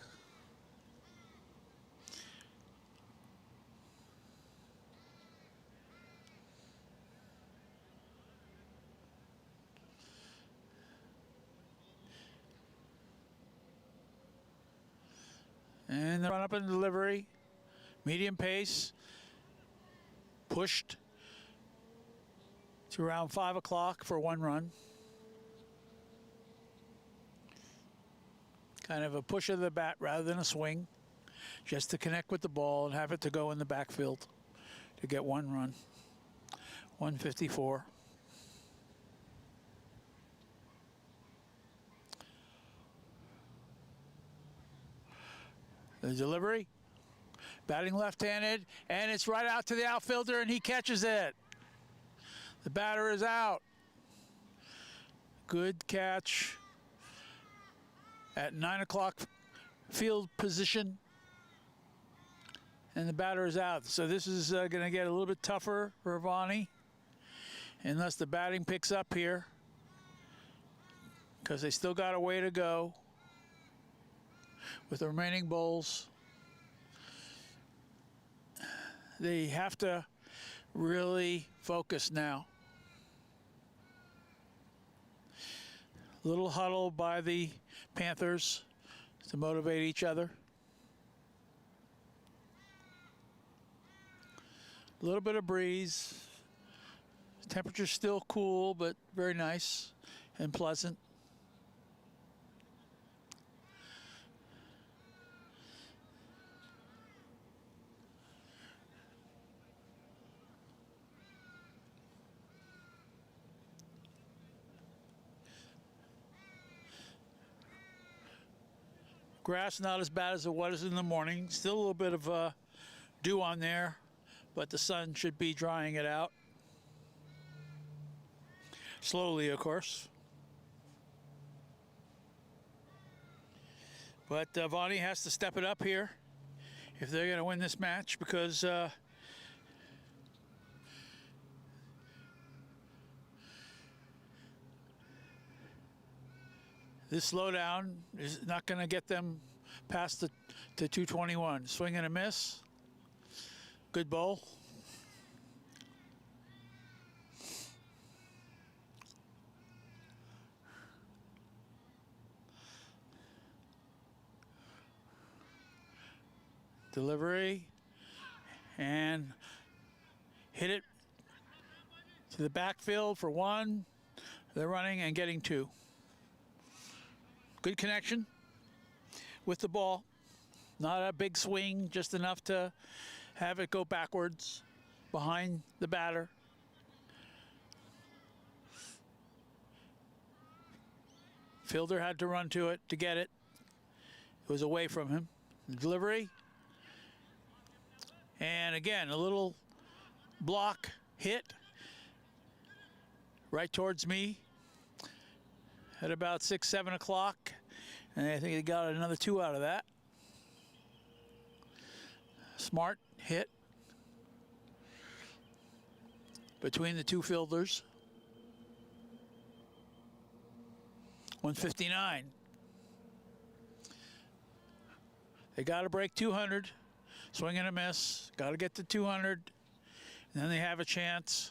And the run up in delivery, medium pace, pushed to around 5 o'clock for 1 run. Kind of a push of the bat rather than a swing, just to connect with the ball and have it to go in the backfield to get 1 run. 154. The delivery, batting left-handed, and it's right out to the outfielder, and he catches it. The batter is out. Good catch at 9 o'clock field position, and the batter is out. So this is going to get a little bit tougher for Avaani, unless the batting picks up here, because they still got a way to go with the remaining bowls. They have to really focus now. Little huddle by the Panthers to motivate each other. A little bit of breeze. Temperature's still cool, but very nice and pleasant. Grass not as bad as it was in the morning. Still a little bit of dew on there, but the sun should be drying it out. Slowly, of course. But Avaani has to step it up here if they're going to win this match, because this slowdown is not going to get them past the 221. Swing and a miss. Good bowl. Delivery, and hit it to the backfield for one. They're running and getting two. Good connection with the ball. Not a big swing, just enough to have it go backwards behind the batter. Fielder had to run to it to get it. It was away from him. The delivery. And again, a little block hit right towards me at about 6, 7 o'clock. And I think he got another 2 out of that. Smart hit between the two fielders. 159. They got to break 200. Swing and a miss. Got to get to 200. And then they have a chance.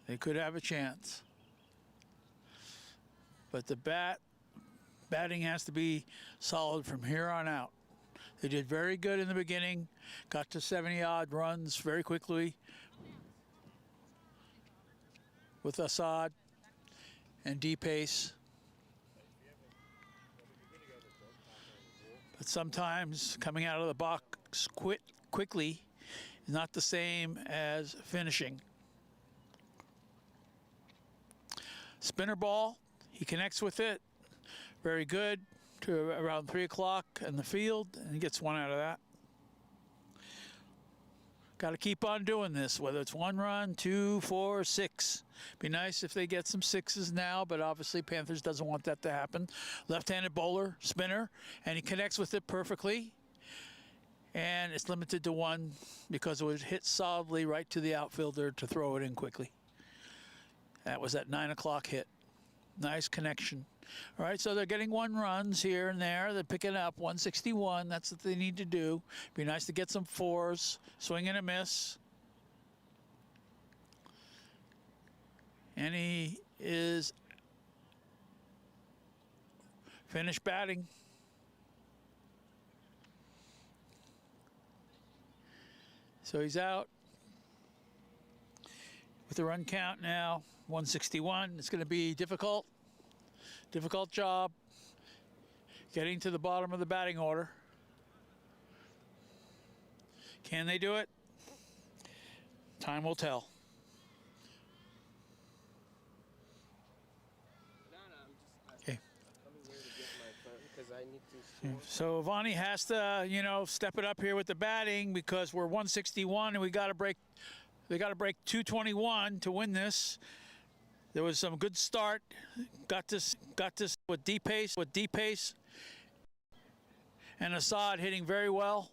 They could have a chance. But the batting has to be solid from here on out. They did very good in the beginning. Got to 70-odd runs very quickly with Assad and D-Pace. But sometimes coming out of the box quickly is not the same as finishing. Spinner ball, he connects with it. Very good to around 3 o'clock in the field, and he gets 1 out of that. Got to keep on doing this, whether it's 1 run, 2, 4, 6. Be nice if they get some 6s now, but obviously Panthers doesn't want that to happen. Left-handed bowler, spinner, and he connects with it perfectly. And it's limited to 1 because it was hit solidly right to the outfielder to throw it in quickly. That was that 9 o'clock hit. Nice connection. All right, so they're getting 1 runs here and there. They're picking up 161. That's what they need to do. Be nice to get some 4s. Swing and a miss. And he is finished batting. So he's out with the run count now, 161. It's going to be difficult job getting to the bottom of the batting order. Can they do it? Time will tell. Okay. So Avaani has to, step it up here with the batting because we're 161 and we got to break. They got to break 221 to win this. There was some good start. Got this with D-Pace, and Assad hitting very well.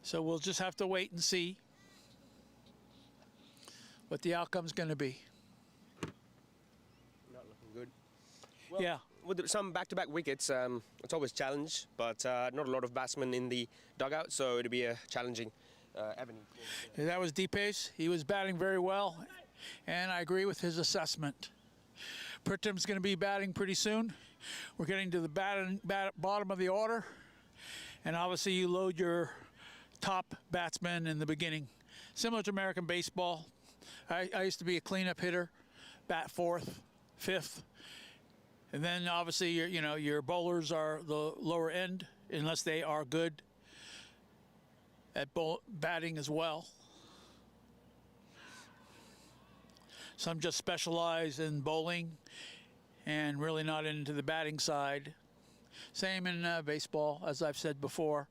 So we'll just have to wait and see what the outcome's going to be. Not looking good. Well, yeah. With some back-to-back wickets, it's always a challenge, but not a lot of batsmen in the dugout, so it'll be a challenging avenue. Yeah, that was D-Pace. He was batting very well, and I agree with his assessment. Pritham's going to be batting pretty soon. We're getting to the bottom of the order, and obviously you load your top batsmen in the beginning. Similar to American baseball. I used to be a cleanup hitter, bat 4th, 5th. And then obviously your bowlers are the lower end unless they are good at batting as well. Some just specialize in bowling and really not into the batting side. Same in baseball, as I've said before.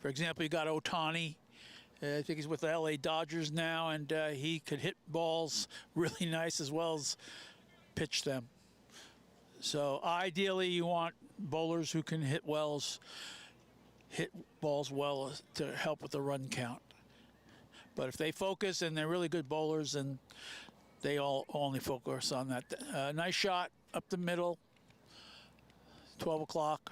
For example, you got Ohtani. I think he's with the LA Dodgers now, and he could hit balls really nice as well as pitch them. So ideally, you want bowlers who can hit balls well to help with the run count. But if they focus and they're really good bowlers, then they all only focus on that. Nice shot up the middle, 12 o'clock.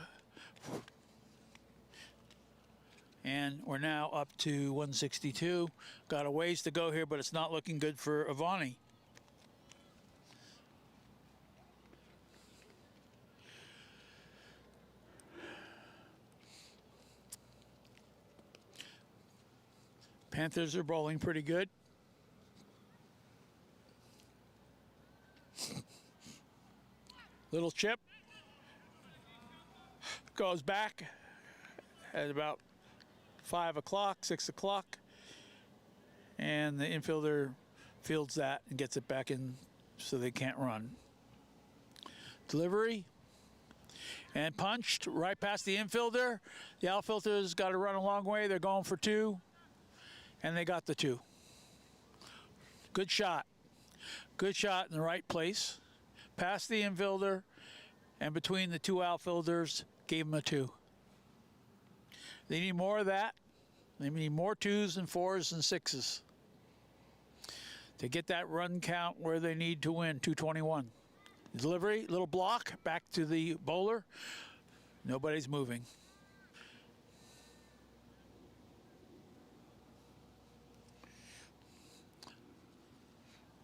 And we're now up to 162. Got a ways to go here, but it's not looking good for Avaani. Panthers are bowling pretty good. Little chip. Goes back at about 5 o'clock, 6 o'clock. And the infielder fields that and gets it back in so they can't run. Delivery. And punched right past the infielder. The outfielder's got to run a long way. They're going for 2. And they got the 2. Good shot. Good shot in the right place. Past the infielder and between the 2 outfielders, gave them a 2. They need more of that. They need more 2s and 4s and 6s to get that run count where they need to win, 221. Delivery, little block, back to the bowler. Nobody's moving.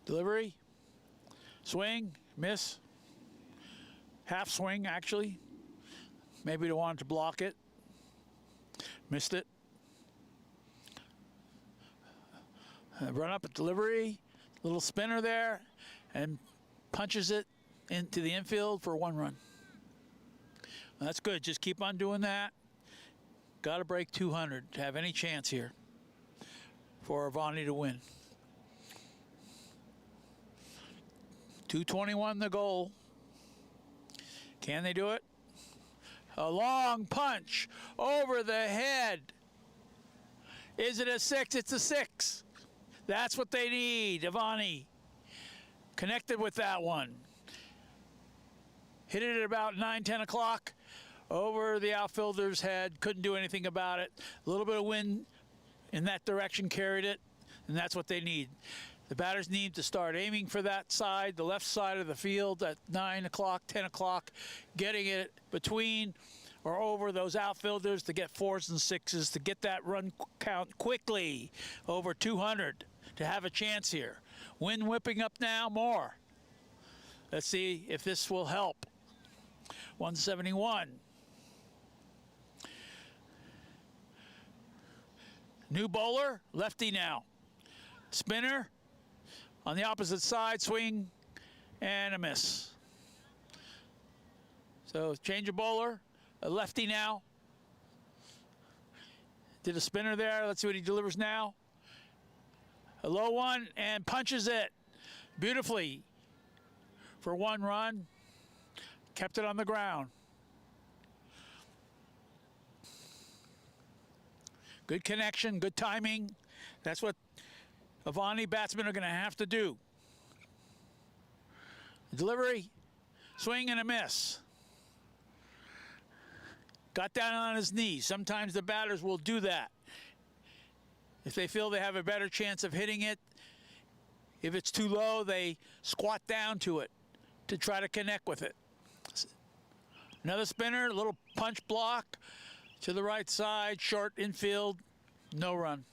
Delivery, swing, miss. Half swing, actually. Maybe they wanted to block it. Missed it. Run up at delivery, little spinner there, and punches it into the infield for 1 run. That's good. Just keep on doing that. Got to break 200 to have any chance here for Avaani to win. 221 the goal. Can they do it? A long punch over the head. Is it a 6? It's a 6. That's what they need. Avaani connected with that one. Hit it at about 9, 10 o'clock over the outfielder's head. Couldn't do anything about it. A little bit of wind in that direction carried it, and that's what they need. The batters need to start aiming for that side, the left side of the field at 9 o'clock, 10 o'clock, getting it between or over those outfielders to get 4s and 6s, to get that run count quickly over 200 to have a chance here. Wind whipping up now, more. Let's see if this will help. 171. New bowler, lefty now. Spinner. On the opposite side, swing and a miss. So change of bowler, a lefty now. Did a spinner there. Let's see what he delivers now. A low one and punches it beautifully for 1 run. Kept it on the ground. Good connection, good timing. That's what Avaani batsmen are going to have to do. Delivery, swing and a miss. Got down on his knees. Sometimes the batters will do that. If they feel they have a better chance of hitting it, if it's too low, they squat down to it to try to connect with it. Another spinner, a little punch block to the right side, short infield, no run.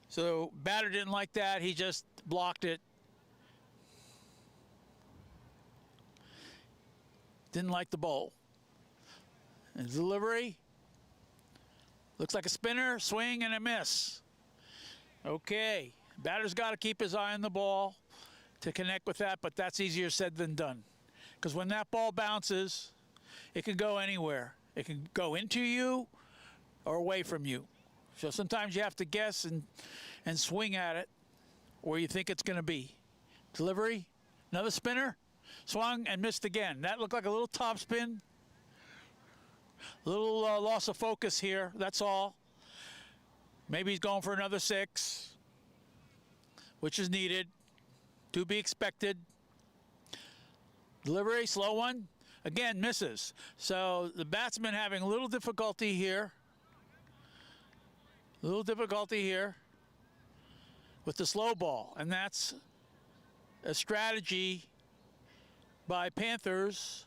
So batter didn't like that. He just blocked it. Didn't like the bowl. And delivery. Looks like a spinner, swing and a miss. Okay. Batter's got to keep his eye on the ball to connect with that, but that's easier said than done. Because when that ball bounces, it can go anywhere. It can go into you or away from you. So sometimes you have to guess and swing at it where you think it's going to be. Delivery, another spinner, Swung and missed again. That looked like a little topspin. A little loss of focus here, that's all. Maybe he's going for another 6, which is needed, to be expected. Delivery, slow one. Again, misses. So the batsman having a little difficulty here. A little difficulty here with the slow ball. And that's a strategy by Panthers,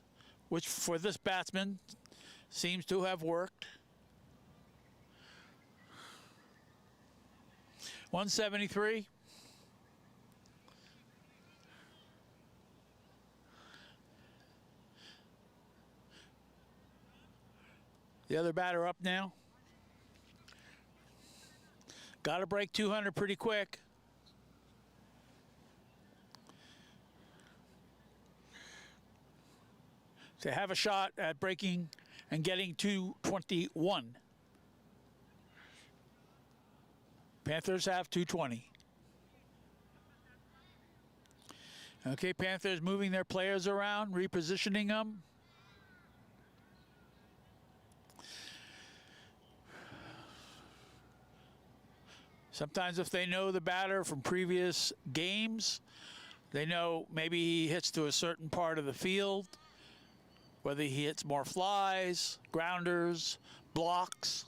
which for this batsman seems to have worked. 173. The other batter up now. Got to break 200 pretty quick. To have a shot at breaking and getting 221. Panthers have 220. Okay, Panthers moving their players around, repositioning them. Sometimes if they know the batter from previous games, they know maybe he hits to a certain part of the field, whether he hits more flies, grounders, blocks.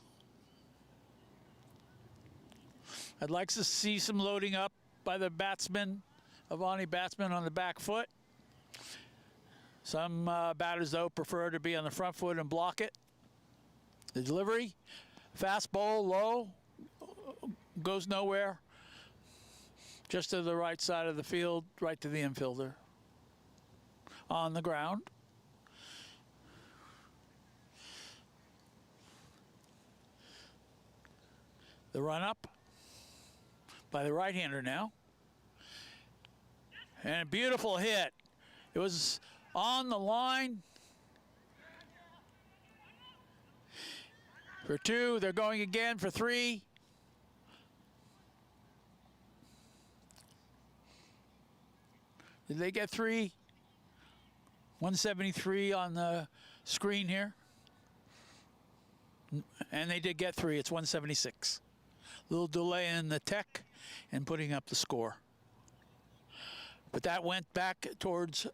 I'd like to see some loading up by the batsman, Avaani batsman on the back foot. Some batters, though, prefer to be on the front foot and block it. The delivery, fastball, low, goes nowhere. Just to the right side of the field, right to the infielder. On the ground. The run up by the right-hander now. And a beautiful hit. It was on the line. For 2, they're going again for 3. Did they get 3? 173 on the screen here. And they did get 3. It's 176. Little delay in the tech and putting up the score. But that went back towards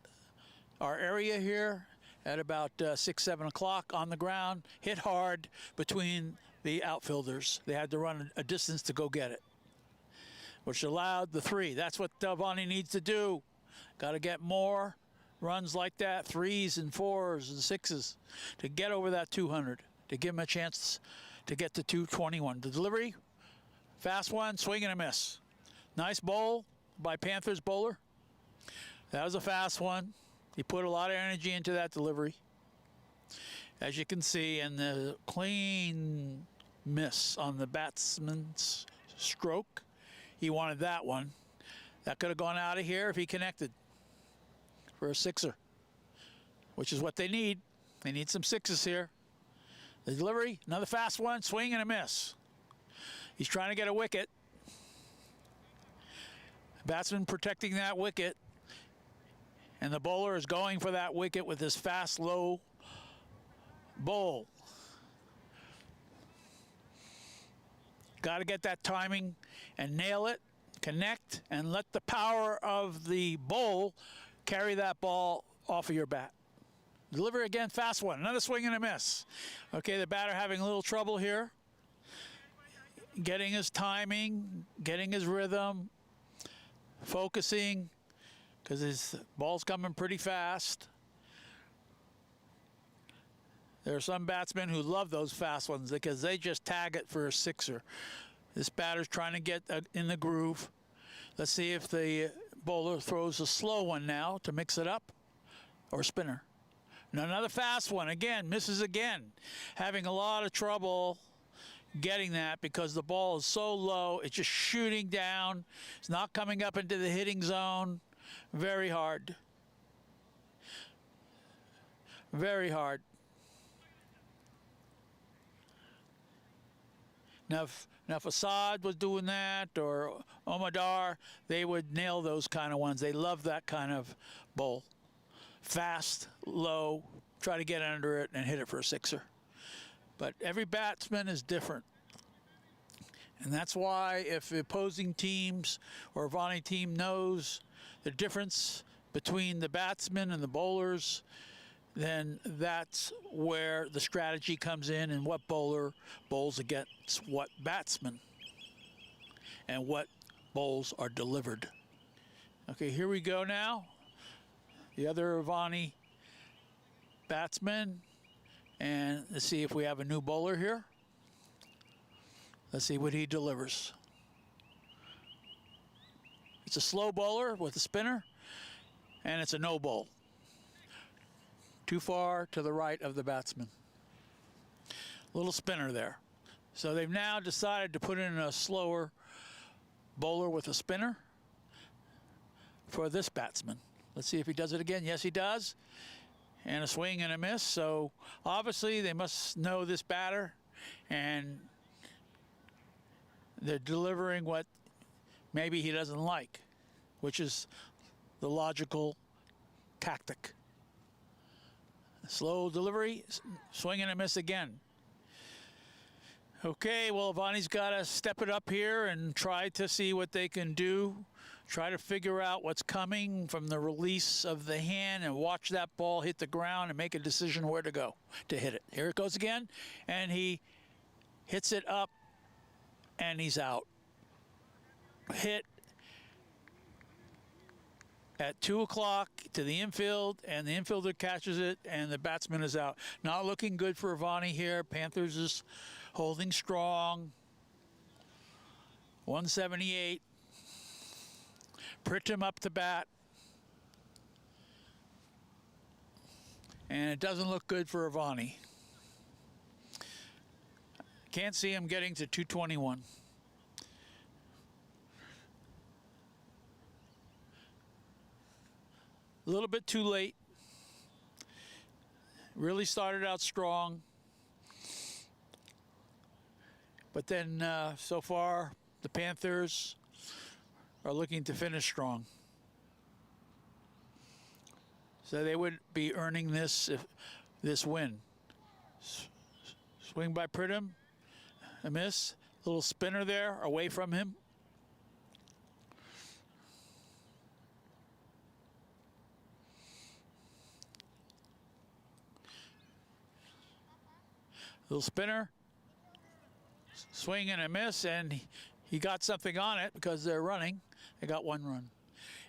our area here at about 6, 7 o'clock on the ground. Hit hard between the outfielders. They had to run a distance to go get it, which allowed the 3. That's what Avaani needs to do. Got to get more runs like that, 3s and 4s and 6s, to get over that 200, to give him a chance to get to 221. The delivery, fast one, swing and a miss. Nice bowl by Panthers bowler. That was a fast one. He put a lot of energy into that delivery, as you can see, and the clean miss on the batsman's stroke. He wanted that one. That could have gone out of here if he connected for a 6er, which is what they need. They need some 6s here. The delivery, another fast one, swing and a miss. He's trying to get a wicket. Batsman protecting that wicket. And the bowler is going for that wicket with his fast, low bowl. Got to get that timing and nail it, connect, and let the power of the bowl carry that ball off of your bat. Deliver again, fast one, another swing and a miss. Okay, the batter having a little trouble here. Getting his timing, getting his rhythm, focusing, because his ball's coming pretty fast. There are some batsmen who love those fast ones because they just tag it for a 6er. This batter's trying to get in the groove. Let's see if the bowler throws a slow one now to mix it up, or spinner. And another fast one, again, misses again. Having a lot of trouble getting that because the ball is so low, it's just shooting down. It's not coming up into the hitting zone. Very hard. Very hard. Now if Assad was doing that, or Omadar, they would nail those kind of ones. They love that kind of bowl. fast, low, try to get under it and hit it for a sixer. But every batsman is different. And that's why if the opposing teams or Avaani team knows the difference between the batsmen and the bowlers, then that's where the strategy comes in and what bowler bowls against what batsman and what bowls are delivered. Okay, here we go now. The other Avaani batsman, and let's see if we have a new bowler here. Let's see what he delivers. It's a slow bowler with a spinner, and it's a no bowl. Too far to the right of the batsman. Little spinner there. So they've now decided to put in a slower bowler with a spinner for this batsman. Let's see if he does it again. Yes, he does. And a swing and a miss. So obviously they must know this batter, and they're delivering what maybe he doesn't like, which is the logical tactic. Slow delivery, swing and a miss again. Okay, well, Avaani's got to step it up here and try to see what they can do. Try to figure out what's coming from the release of the hand and watch that ball hit the ground and make a decision where to go to hit it. Here it goes again, and he hits it up, and he's out. Hit at 2 o'clock to the infield, and the infielder catches it, and the batsman is out. Not looking good for Avaani here. Panthers is holding strong. 178. Pritcham up to bat. And it doesn't look good for Avaani. Can't see him getting to 221. A little bit too late. Really started out strong. But then so far, the Panthers are looking to finish strong. So they would be earning this win. Swing by Pritcham, a miss. Little spinner there away from him. Little spinner, swing and a miss, and he got something on it because they're running. They got 1 run.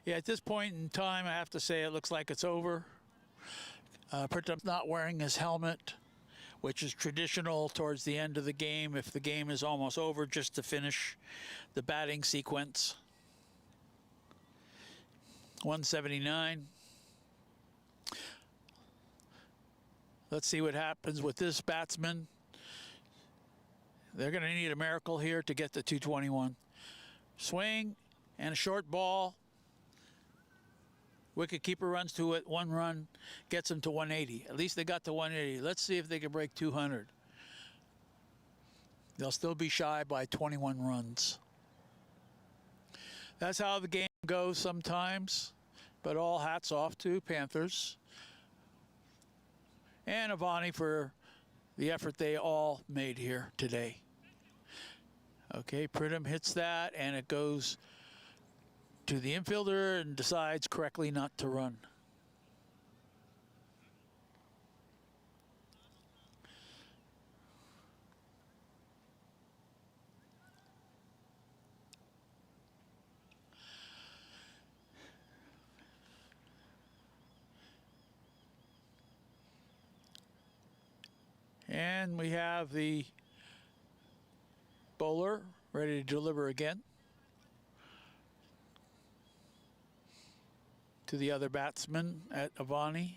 Yeah, at this point in time, I have to say it looks like it's over. Pritcham's not wearing his helmet, which is traditional towards the end of the game if the game is almost over, just to finish the batting sequence. 179. Let's see what happens with this batsman. They're going to need a miracle here to get to 221. Swing and a short ball. Wicketkeeper runs to it, 1 run, gets them to 180. At least they got to 180. Let's see if they can break 200. They'll still be shy by 21 runs. That's how the game goes sometimes, but all hats off to Panthers and Avaani for the effort they all made here today. Okay, Pritcham hits that, and it goes to the infielder and decides correctly not to run. And we have the bowler ready to deliver again to the other batsman at Avaani.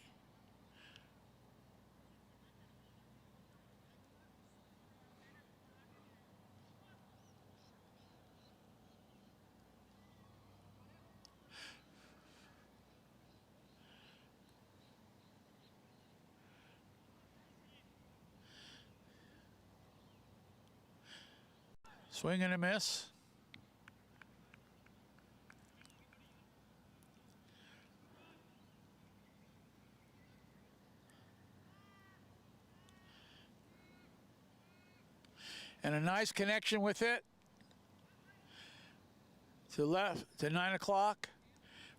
Swing and a miss. and a nice connection with it to left to 9 o'clock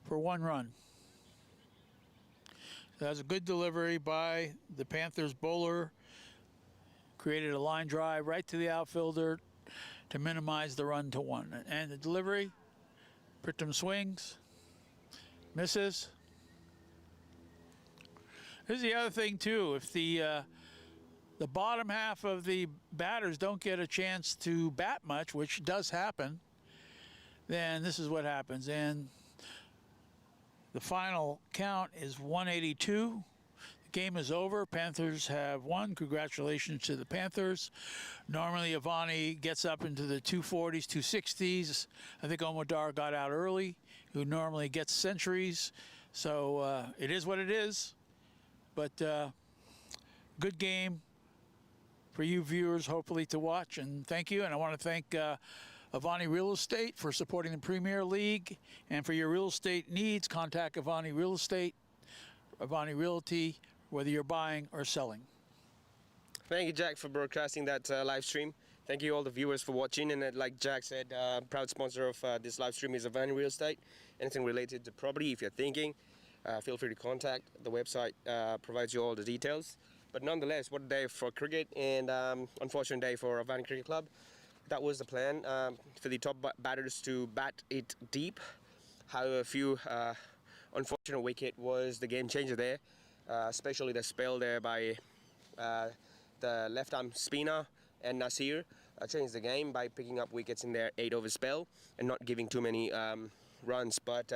for 1 run. That was a good delivery by the Panthers bowler. Created a line drive right to the outfielder to minimize the run to 1. And the delivery, Pritcham swings, misses. Here's the other thing too. If the bottom half of the batters don't get a chance to bat much, which does happen, then this is what happens. And the final count is 182. The game is over. Panthers have won. Congratulations to the Panthers. Normally, Avaani gets up into the 240s, 260s. I think Omodar got out early, who normally gets centuries. So it is what it is. But good game for you viewers, hopefully, to watch. And thank you. And I want to thank Avaani Real Estate for supporting the Premier League. And for your real estate needs, contact Avaani Real Estate, Avaani Realty, whether you're buying or selling. Thank you, Jack, for broadcasting that live stream. Thank you all the viewers for watching. And like Jack said, proud sponsor of this live stream is Avaani Real Estate. Anything related to property, if you're thinking, feel free to contact. The website provides you all the details. But nonetheless, what a day for cricket, and unfortunate day for Avaani Cricket Club. That was the plan, for the top batters to bat it deep. However, a few unfortunate wicket was the game changer there, especially the spell there by the left-arm spinner and Nasir changed the game by picking up wickets in their 8-over spell and not giving too many runs. But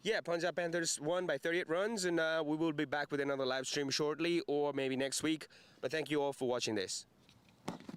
yeah, Punjab Panthers won by 38 runs, and we will be back with another live stream shortly or maybe next week. But thank you all for watching this.